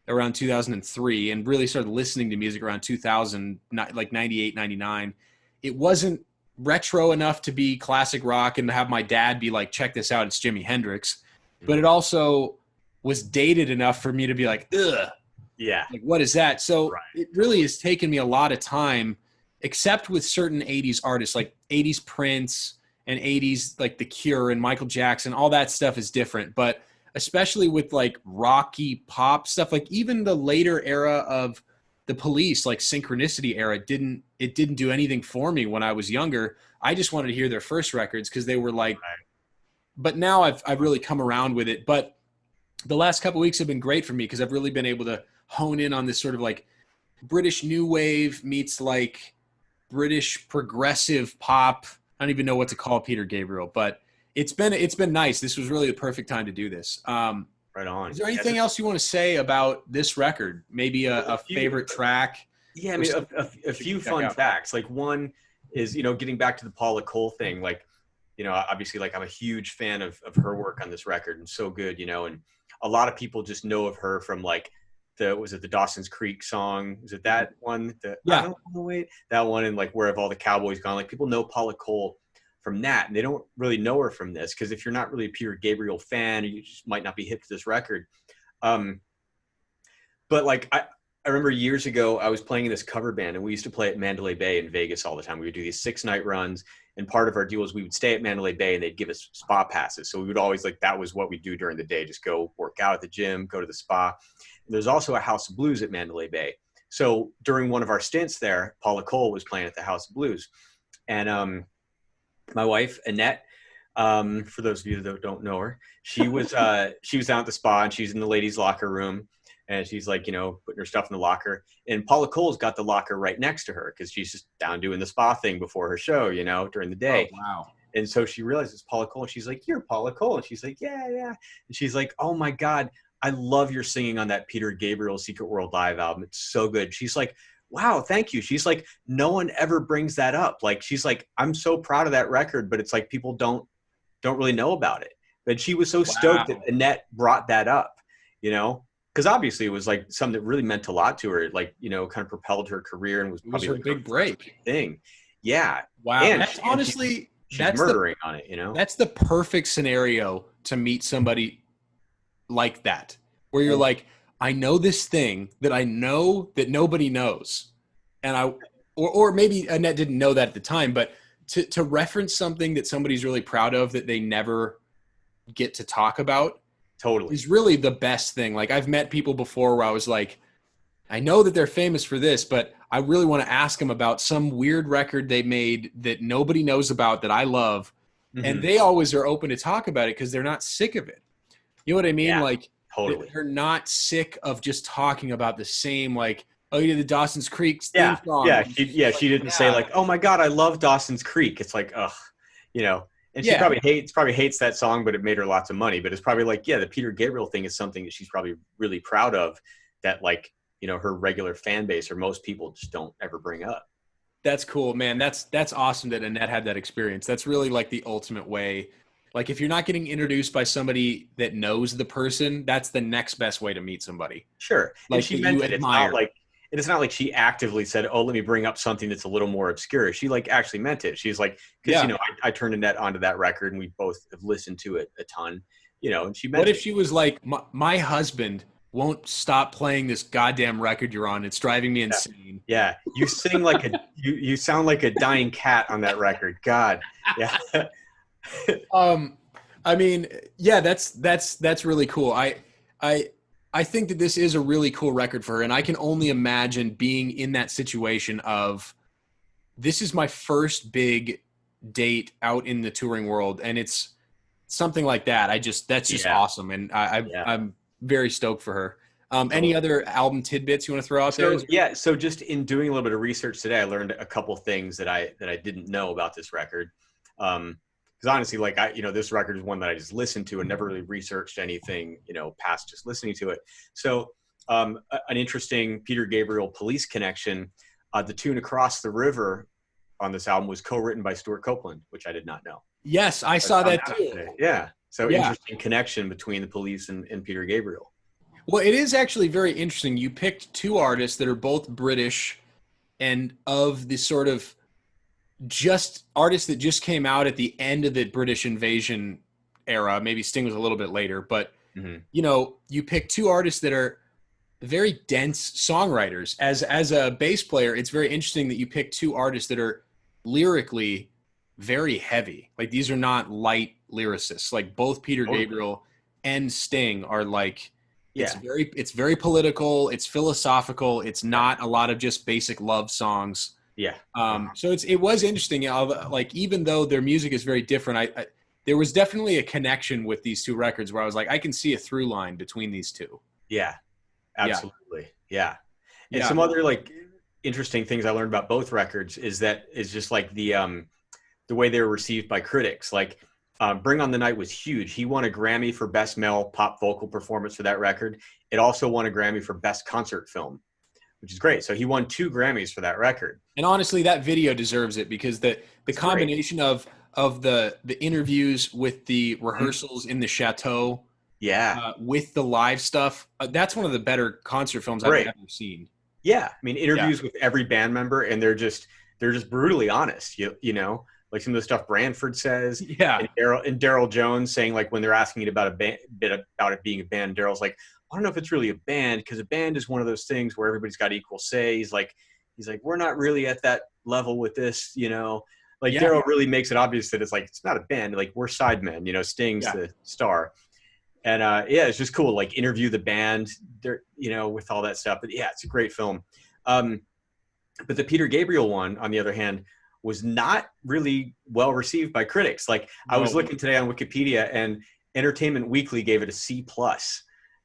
around 2003 and really started listening to music around 2000, like 98, 99. It wasn't retro enough to be classic rock and to have my dad be like, check this out, it's Jimi Hendrix. But it also was dated enough for me to be like, ugh. Yeah. Like, what is that? So it really has taken me a lot of time, except with certain 80s artists, like 80s Prince and 80s like The Cure and Michael Jackson. All that stuff is different. But especially with like rocky pop stuff, like even the later era of the Police, like Synchronicity era, didn't do anything for me when I was younger. I just wanted to hear their first records because they were like, but now I've really come around with it. But the last couple of weeks have been great for me because I've really been able to hone in on this sort of like British new wave meets like British progressive pop. I don't even know what to call Peter Gabriel, but it's been nice. This was really the perfect time to do this. Right on. Is there anything else you want to say about this record? Maybe a favorite track? Yeah, I mean, a few fun facts. Like one is, you know, getting back to the Paula Cole thing, like, you know, obviously like I'm a huge fan of her work on this record and so good, you know, and a lot of people just know of her from like was it the Dawson's Creek song? Was it that one? Yeah. I don't know, wait, that one and like Where Have All the Cowboys Gone? Like people know Paula Cole from that and they don't really know her from this because if you're not really a Peter Gabriel fan, you just might not be hip to this record. But like I remember years ago I was playing in this cover band and we used to play at Mandalay Bay in Vegas all the time. We would do these 6-night runs and part of our deal was we would stay at Mandalay Bay and they'd give us spa passes. So we would always like that was what we do during the day, just go work out at the gym, go to the spa. And there's also a House of Blues at Mandalay Bay. So during one of our stints there, Paula Cole was playing at the House of Blues. And my wife, Annette, for those of you that don't know her, she was down at the spa and she's in the ladies' locker room and she's like, you know, putting her stuff in the locker. And Paula Cole's got the locker right next to her because she's just down doing the spa thing before her show, you know, during the day. Oh, wow. And so she realizes Paula Cole and she's like, you're Paula Cole. And she's like, yeah. And she's like, oh my God, I love your singing on that Peter Gabriel Secret World Live album. It's so good. She's like, wow, thank you. She's like, no one ever brings that up. Like, she's like, I'm so proud of that record, but it's like people don't really know about it. But she was so stoked that Annette brought that up, you know, because obviously it was like something that really meant a lot to her. Like, you know, kind of propelled her career and was probably her big break thing. Yeah. Wow. And that's honestly, she's murdering on it, you know? That's the perfect scenario to meet somebody like that, where you're like, I know this thing that I know that nobody knows. And or maybe Annette didn't know that at the time, but to reference something that somebody's really proud of that they never get to talk about totally is really the best thing. Like I've met people before where I was like, I know that they're famous for this, but I really want to ask them about some weird record they made that nobody knows about that I love. Mm-hmm. And they always are open to talk about it because they're not sick of it. You know what I mean? Yeah, like totally. They're not sick of just talking about the same, like, oh, you did the Dawson's Creek theme song. Yeah, she didn't say like, oh my God, I love Dawson's Creek. It's like, ugh, you know. And she Yeah, probably hates that song, but it made her lots of money. But it's probably like, yeah, the Peter Gabriel thing is something that she's probably really proud of, that like, her regular fan base or most people just don't ever bring up. that's cool, man. That's awesome that Annette had that experience. That's really like the ultimate way. Like if you're not getting introduced by somebody that knows the person, that's the next best way to meet somebody. Sure. And Like she that meant you it. admire. It's not like she actively said, "Oh, let me bring up something that's a little more obscure." She like actually meant it. She's like, because Yeah. I turned Annette onto that record, and we both have listened to it a ton. And she What meant if it. she was like, my husband won't stop playing this goddamn record you're on. It's driving me Yeah. insane. Yeah. You sing like you sound like a dying cat on that record. God. Yeah. Um, I mean, yeah, that's really cool. I I think that this is a really cool record for her, and I can only imagine being in that situation of this is my first big date out in the touring world, and it's something like that. That's just Yeah. awesome, and Yeah. I'm very stoked for her. Any Totally. other album tidbits you want to throw out there? So just in doing a little bit of research today, I learned a couple things that I didn't know about this record. Because honestly, like this record is one that I just listened to and never really researched anything, past just listening to it. So an interesting Peter Gabriel Police connection. The tune "Across the River" on this album was co-written by Stuart Copeland, which I did not know. Yes, I I saw found that out too. today. Yeah. So Yeah. interesting connection between the Police and Peter Gabriel. Well, it is actually very interesting. You picked two artists that are both British and of the sort of just artists that just came out at the end of the British invasion era. Maybe Sting was a little bit later, but Mm-hmm. you pick two artists that are very dense songwriters. As a bass player, it's very interesting that you pick two artists that are lyrically very heavy. Like these are not light lyricists. Like both Peter Totally. Gabriel and Sting are like Yeah. it's very political, it's philosophical, it's not a lot of just basic love songs. Yeah. So it was interesting. Like even though their music is very different, I there was definitely a connection with these two records where I was like, I can see a through line between these two. Yeah. Absolutely. Yeah. And Yeah. some other like interesting things I learned about both records is just like the way they were received by critics. Like Bring on the Night was huge. He won a Grammy for Best Male Pop Vocal Performance for that record. It also won a Grammy for Best Concert Film, which is great. So he won 2 Grammys for that record. And honestly, that video deserves it because the It's combination of the interviews with the rehearsals in the chateau, Yeah. with the live stuff, that's one of the better concert films I've Great. ever seen. Yeah. I mean, interviews with every band member, and they're just brutally honest. Like some of the stuff Branford says, Yeah. and Daryl Jones saying, like, when they're asking it about about it being a band, Daryl's like, I don't know if it's really a band, because a band is one of those things where everybody's got equal say. He's like, we're not really at that level with this, Like Yeah. Daryl really makes it obvious that it's not a band. Like we're sidemen, Sting's the star. And it's just cool. Like interview the band, with all that stuff. But yeah, it's a great film. But the Peter Gabriel one, on the other hand, was not really well received by critics. Like I was looking today on Wikipedia, and Entertainment Weekly gave it a C+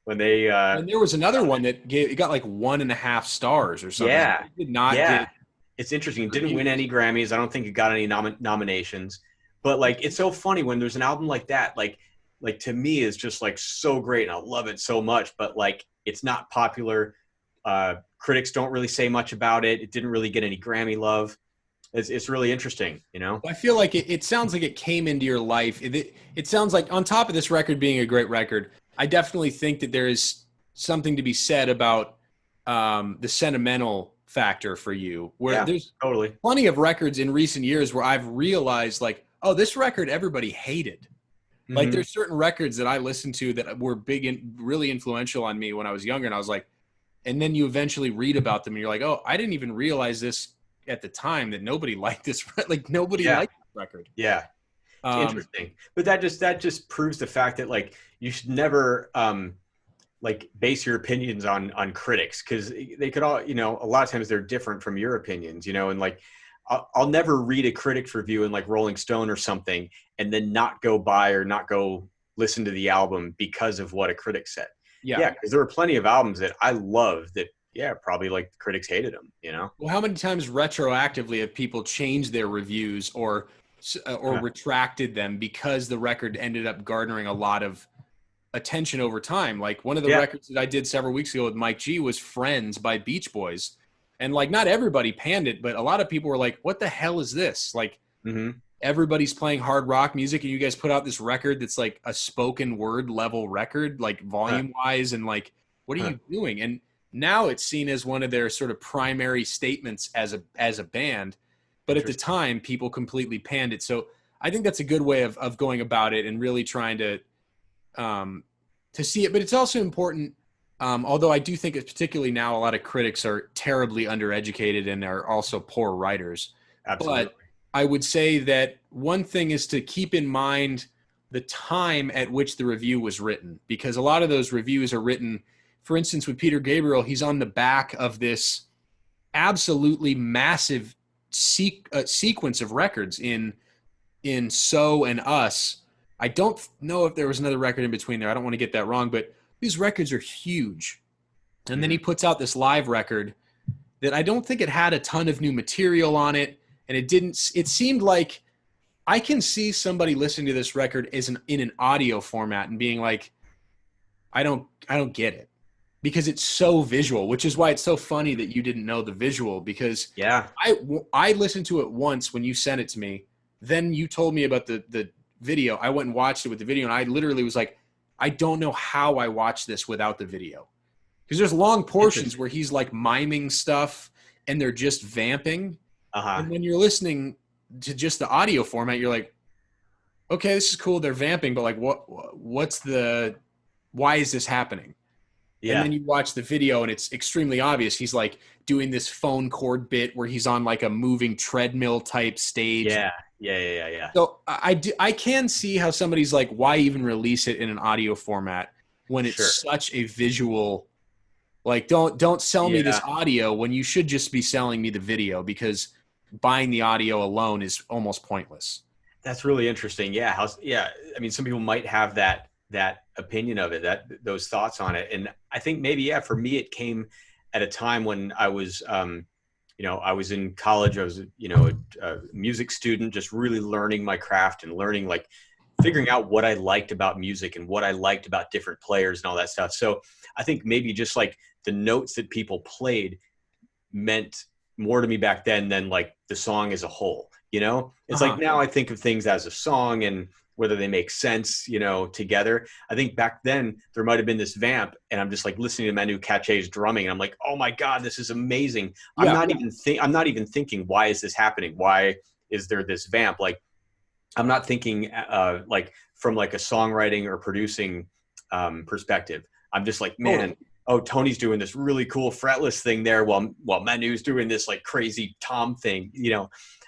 when they. And there was another one that it got like 1.5 stars or something. Yeah, It did not yeah. get. It's interesting. It didn't win any Grammys. I don't think it got any nominations. But like, it's so funny when there's an album like that. Like to me is just like so great, and I love it so much. But like, it's not popular. Critics don't really say much about it. It didn't really get any Grammy love. It's really interesting, I feel like it sounds like it came into your life. It sounds like on top of this record being a great record, I definitely think that there is something to be said about the sentimental factor for you, where there's totally plenty of records in recent years where I've realized like, oh, this record everybody hated. Mm-hmm. Like there's certain records that I listened to that were big and really influential on me when I was younger, and I was like, and then you eventually read about them and you're like, oh, I didn't even realize this at the time that nobody liked this. Like nobody liked this record. Yeah. It's interesting. But that just proves the fact that like you should never like base your opinions on critics, because they could all, a lot of times they're different from your opinions, and like I'll never read a critic's review in like Rolling Stone or something and then not go buy or not go listen to the album because of what a critic said. Yeah, because there were plenty of albums that I loved that probably like the critics hated them, Well, how many times retroactively have people changed their reviews or or retracted them because the record ended up garnering a lot of attention over time. Like one of the records that I did several weeks ago with Mike G was Friends by Beach Boys. And like, not everybody panned it, but a lot of people were like, what the hell is this? Like everybody's playing hard rock music and you guys put out this record that's like a spoken word level record, like volume wise. And like, what are you doing? And now it's seen as one of their sort of primary statements as a band. But at the time, people completely panned it. So I think that's a good way of going about it and really trying to see it. But it's also important, although I do think it's particularly now a lot of critics are terribly undereducated and are also poor writers. Absolutely. But I would say that one thing is to keep in mind the time at which the review was written, because a lot of those reviews are written, for instance, with Peter Gabriel, he's on the back of this absolutely massive sequence of records in So and Us. I don't know if there was another record in between there. I don't want to get that wrong, but these records are huge. And then he puts out this live record that I don't think it had a ton of new material on it. And it seemed like I can see somebody listening to this record in an audio format and being like, I don't get it, because it's so visual, which is why it's so funny that you didn't know the visual, because I listened to it once when you sent it to me. Then you told me about the video. I went and watched it with the video, and I literally was like, I don't know how I watched this without the video. Because there's long portions where he's like miming stuff and they're just vamping. And when you're listening to just the audio format, you're like, okay, this is cool. They're vamping, but like, why is this happening? Yeah. And then you watch the video and it's extremely obvious. He's like doing this phone chord bit where he's on like a moving treadmill type stage. Yeah. So I can see how somebody's like, why even release it in an audio format when it's such a visual, like, don't sell me this audio when you should just be selling me the video, because buying the audio alone is almost pointless. That's really interesting. Yeah. I mean, some people might have that opinion of it, those thoughts on it. And I think maybe, for me, it came at a time when I was, I was in college. I was, a music student, just really learning my craft and learning, like figuring out what I liked about music and what I liked about different players and all that stuff. So I think maybe just like the notes that people played meant more to me back then than like the song as a whole, it's like now I think of things as a song and whether they make sense, together. I think back then there might've been this vamp and I'm just like listening to Manu Katche's drumming and I'm like, oh my God, this is amazing. I'm not even thinking, why is this happening? Why is there this vamp? Like, I'm not thinking like from like a songwriting or producing perspective. I'm just like, man, Tony's doing this really cool fretless thing there while Manu's doing this like crazy tom thing,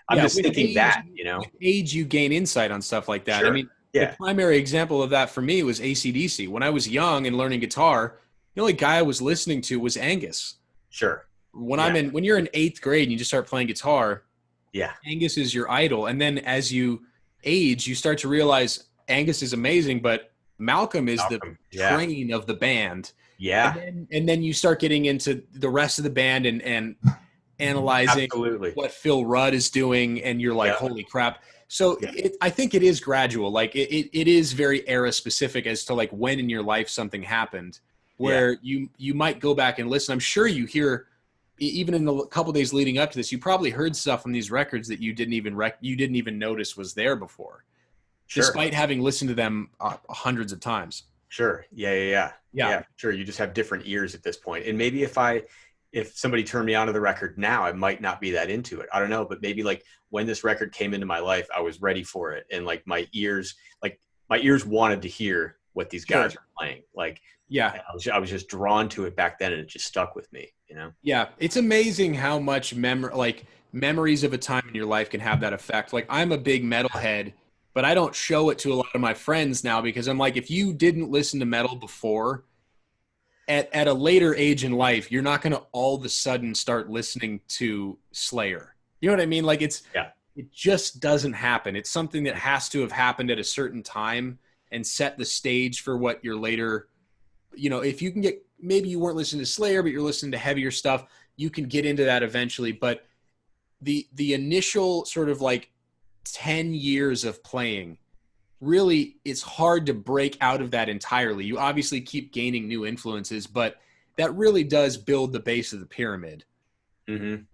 I'm just thinking with age, you gain insight on stuff like that. Sure. I mean, the primary example of that for me was AC/DC. When I was young and learning guitar, the only guy I was listening to was Angus. Sure. When you're in 8th grade and you just start playing guitar, Angus is your idol. And then as you age, you start to realize Angus is amazing, but Malcolm is the brain of the band. Yeah. And then you start getting into the rest of the band and analyzing what Phil Rudd is doing, and you're like, holy crap. So I think it is gradual. Like it is very era specific as to like when in your life something happened where you might go back and listen. I'm sure you hear, even in the couple days leading up to this, you probably heard stuff from these records that you didn't even notice was there before, despite having listened to them hundreds of times. Sure. Yeah. Sure. You just have different ears at this point. And maybe if somebody turned me onto the record now, I might not be that into it. I don't know, but maybe like when this record came into my life, I was ready for it. And like my ears wanted to hear what these guys are playing. Like, I was just drawn to it back then and it just stuck with me, Yeah. It's amazing how much memories of a time in your life can have that effect. Like, I'm a big metalhead, but I don't show it to a lot of my friends now because I'm like, if you didn't listen to metal before, at a later age in life, you're not going to all of a sudden start listening to Slayer. You know what I mean? Like it just doesn't happen. It's something that has to have happened at a certain time and set the stage for what your later, if you can get, maybe you weren't listening to Slayer, but you're listening to heavier stuff, you can get into that eventually. But the initial sort of like 10 years of playing, really it's hard to break out of that entirely. You obviously keep gaining new influences, but that really does build the base of the pyramid.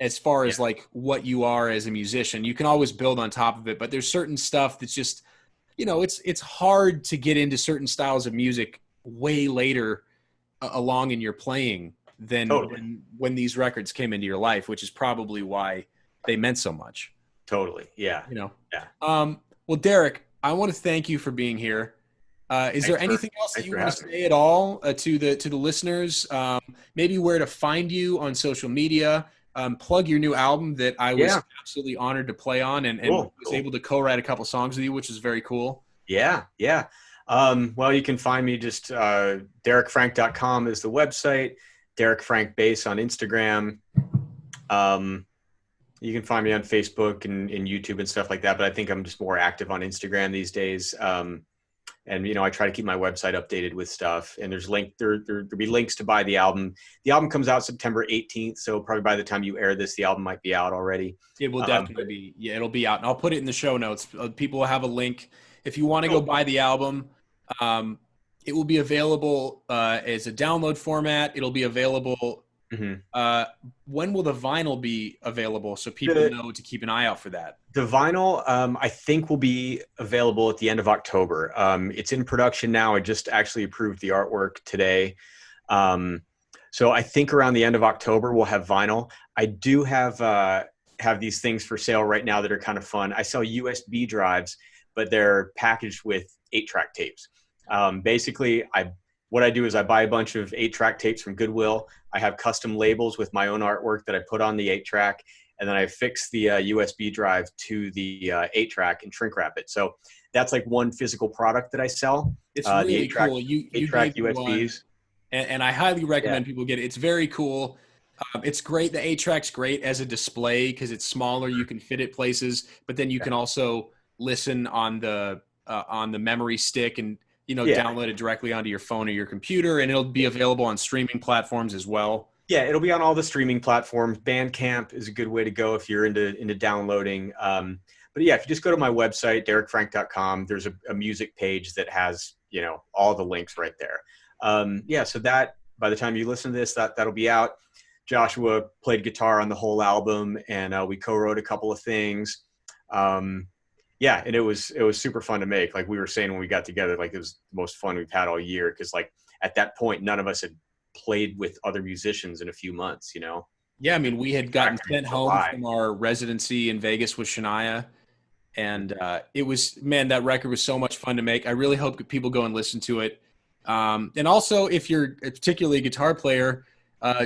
As far as like what you are as a musician, you can always build on top of it, but there's certain stuff that's just, it's hard to get into certain styles of music way later along in your playing than when these records came into your life, which is probably why they meant so much. Totally. Yeah. Well, Derek, I want to thank you for being here. Is there anything else that you want to say at all to the listeners? Maybe where to find you on social media? Plug your new album that I was absolutely honored to play on and was able to co-write a couple songs with you, which is very cool. Yeah. Well, you can find me just derekfrank.com is the website. Derek Frank Bass on Instagram. You can find me on Facebook and YouTube and stuff like that, but I think I'm just more active on Instagram these days. And I try to keep my website updated with stuff. And there'll be links to buy the album. The album comes out September 18th, so probably by the time you air this, the album might be out already. It will definitely be. Yeah, it'll be out, and I'll put it in the show notes. People will have a link if you want to go buy the album. It will be available as a download format. It'll be available. When will the vinyl be available so people know to keep an eye out for that? The vinyl, I think, will be available at the end of October. It's in production now. I just actually approved the artwork today. So I think around the end of October, we'll have vinyl. I do have these things for sale right now that are kind of fun. I sell USB drives, but they're packaged with 8-track tapes. Basically, what I do is I buy a bunch of 8-track tapes from Goodwill. I have custom labels with my own artwork that I put on the 8-track, and then I fix the USB drive to the 8-track and shrink wrap it. So that's like one physical product that I sell. It's really the 8-track, cool. You 8-track USBs. And I highly recommend people get it. It's very cool. It's great. The 8-track's great as a display because it's smaller. You can fit it places, but then you can also listen on the memory stick and download it directly onto your phone or your computer, and it'll be available on streaming platforms as well. Yeah, it'll be on all the streaming platforms. Bandcamp is a good way to go if you're into downloading. But yeah, if you just go to my website, derekfrank.com, there's a music page that has, all the links right there. So that by the time you listen to this, that'll be out. Joshua played guitar on the whole album, and we co-wrote a couple of things. And it was super fun to make. Like we were saying when we got together, like it was the most fun we've had all year because like at that point, none of us had played with other musicians in a few months, Yeah, I mean, we had gotten sent home from our residency in Vegas with Shania, and it was, man, that record was so much fun to make. I really hope people go and listen to it. And also, if you're particularly a guitar player,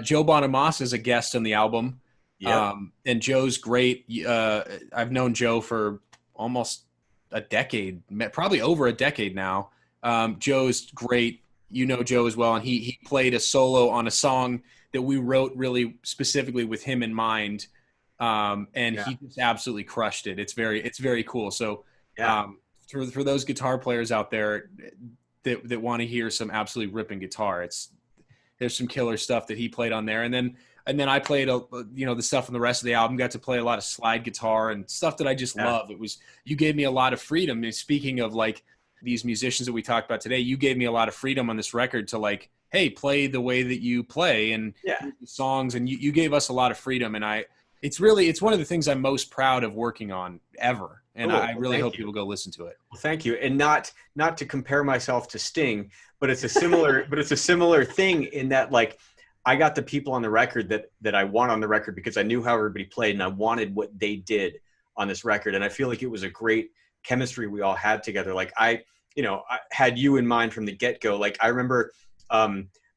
Joe Bonamassa is a guest on the album. And Joe's great. I've known Joe for almost a decade, probably over a decade now. Joe's great. Joe as well. And he played a solo on a song that we wrote really specifically with him in mind. He just absolutely crushed it. It's very cool. So for those guitar players out there that want to hear some absolutely ripping guitar, there's some killer stuff that he played on there. And then I played, the stuff on the rest of the album, got to play a lot of slide guitar and stuff that I just love. You gave me a lot of freedom. And speaking of like these musicians that we talked about today, you gave me a lot of freedom on this record to like, hey, play the way that you play and songs. And you gave us a lot of freedom. And it's one of the things I'm most proud of working on ever. And I really hope people go listen to it. Well, thank you. And not to compare myself to Sting, but it's a similar thing in that like, I got the people on the record that I want on the record because I knew how everybody played and I wanted what they did on this record. And I feel like it was a great chemistry we all had together. Like I had you in mind from the get-go. Like I remember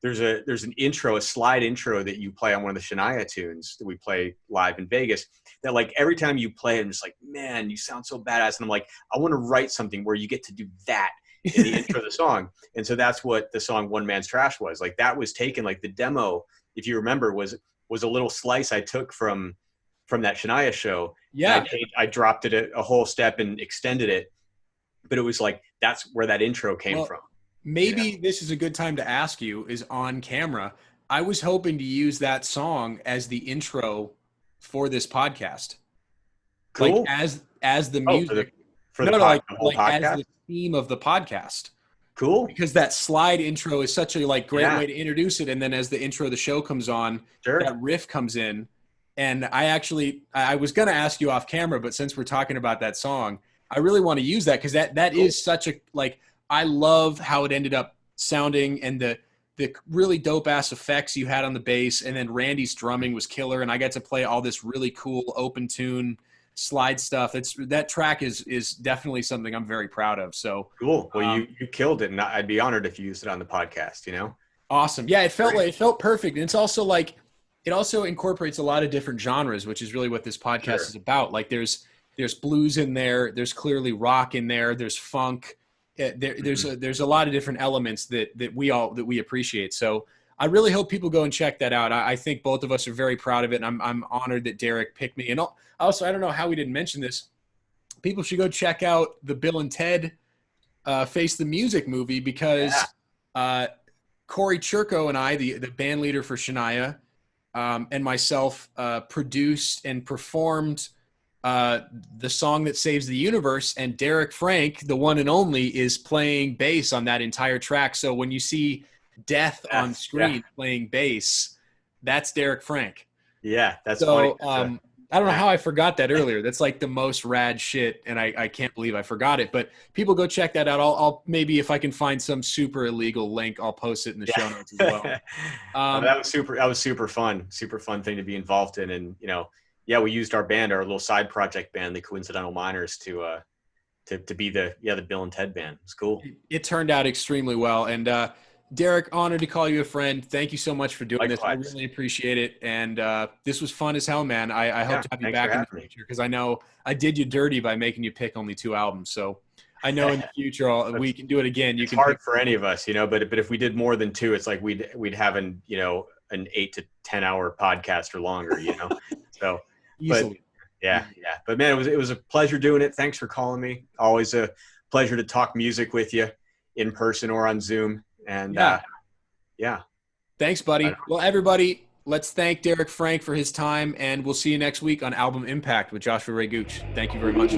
there's an intro, a slide intro that you play on one of the Shania tunes that we play live in Vegas that like every time you play, I'm just like, man, you sound so badass. And I'm like, I want to write something where you get to do that in the intro of the song. And so that's what the song One Man's Trash was. Like that was taken, like the demo, if you remember, was a little slice I took from that Shania show. Yeah. I dropped it a whole step and extended it. But it was like, that's where that intro came from. Maybe this is a good time to ask you is on camera. I was hoping to use that song as the intro for this podcast. Cool. Like as the Oh, music. the the whole Like as podcast. the theme of the podcast. Cool. Because that slide intro is such a like great Yeah. way to introduce it, and then as the intro of the show comes on, Sure. that riff comes in. And I was gonna ask you off camera, but since we're talking about that song, I really want to use that because that Cool. is such a like I love how it ended up sounding and the really dope ass effects you had on the bass, and then Randy's drumming was killer, and I got to play all this really cool open tune slide stuff. That track is definitely something I'm very proud of. So Cool. Well, you killed it, and I'd be honored if you used it on the podcast. You know. awesome. Yeah, it felt perfect. And it's also like it also incorporates a lot of different genres, which is really what this podcast is about. Like there's blues in there, there's clearly rock in there, there's funk. There's a lot of different elements that we appreciate. So I really hope people go and check that out. I think both of us are very proud of it, and I'm honored that Derek picked me. And also, I don't know how we didn't mention this. People should go check out the Bill and Ted Face the Music movie because Corey Churko and I, the band leader for Shania, and myself produced and performed the song that saves the universe, and Derek Frank, the one and only, is playing bass on that entire track. So when you see Death on screen playing bass, that's Derek Frank. Yeah, that's funny. I don't know how I forgot that earlier. That's like the most rad shit, and I can't believe I forgot it. But people go check that out. I'll maybe if I can find some super illegal link, I'll post it in the show notes as well. That was super fun thing to be involved in, and we used our band, our little side project band, the Coincidental Miners, to be the Bill and Ted band. It's cool. It turned out extremely well, and Derek, honored to call you a friend. Thank you so much for doing this. I really appreciate it. And this was fun as hell, man. I hope to have you back in the future because I know I did you dirty by making you pick only 2 albums. So I know in the future we can do it again. It's hard for any of us, but if we did more than 2, it's like we'd have an 8 to 10 hour podcast or longer, So easily. But but man, it was a pleasure doing it. Thanks for calling me. Always a pleasure to talk music with you in person or on Zoom. And thanks, buddy. Well, everybody, let's thank Derek Frank for his time, and we'll see you next week on Album Impact with Joshua Ray Gooch. Thank you very much.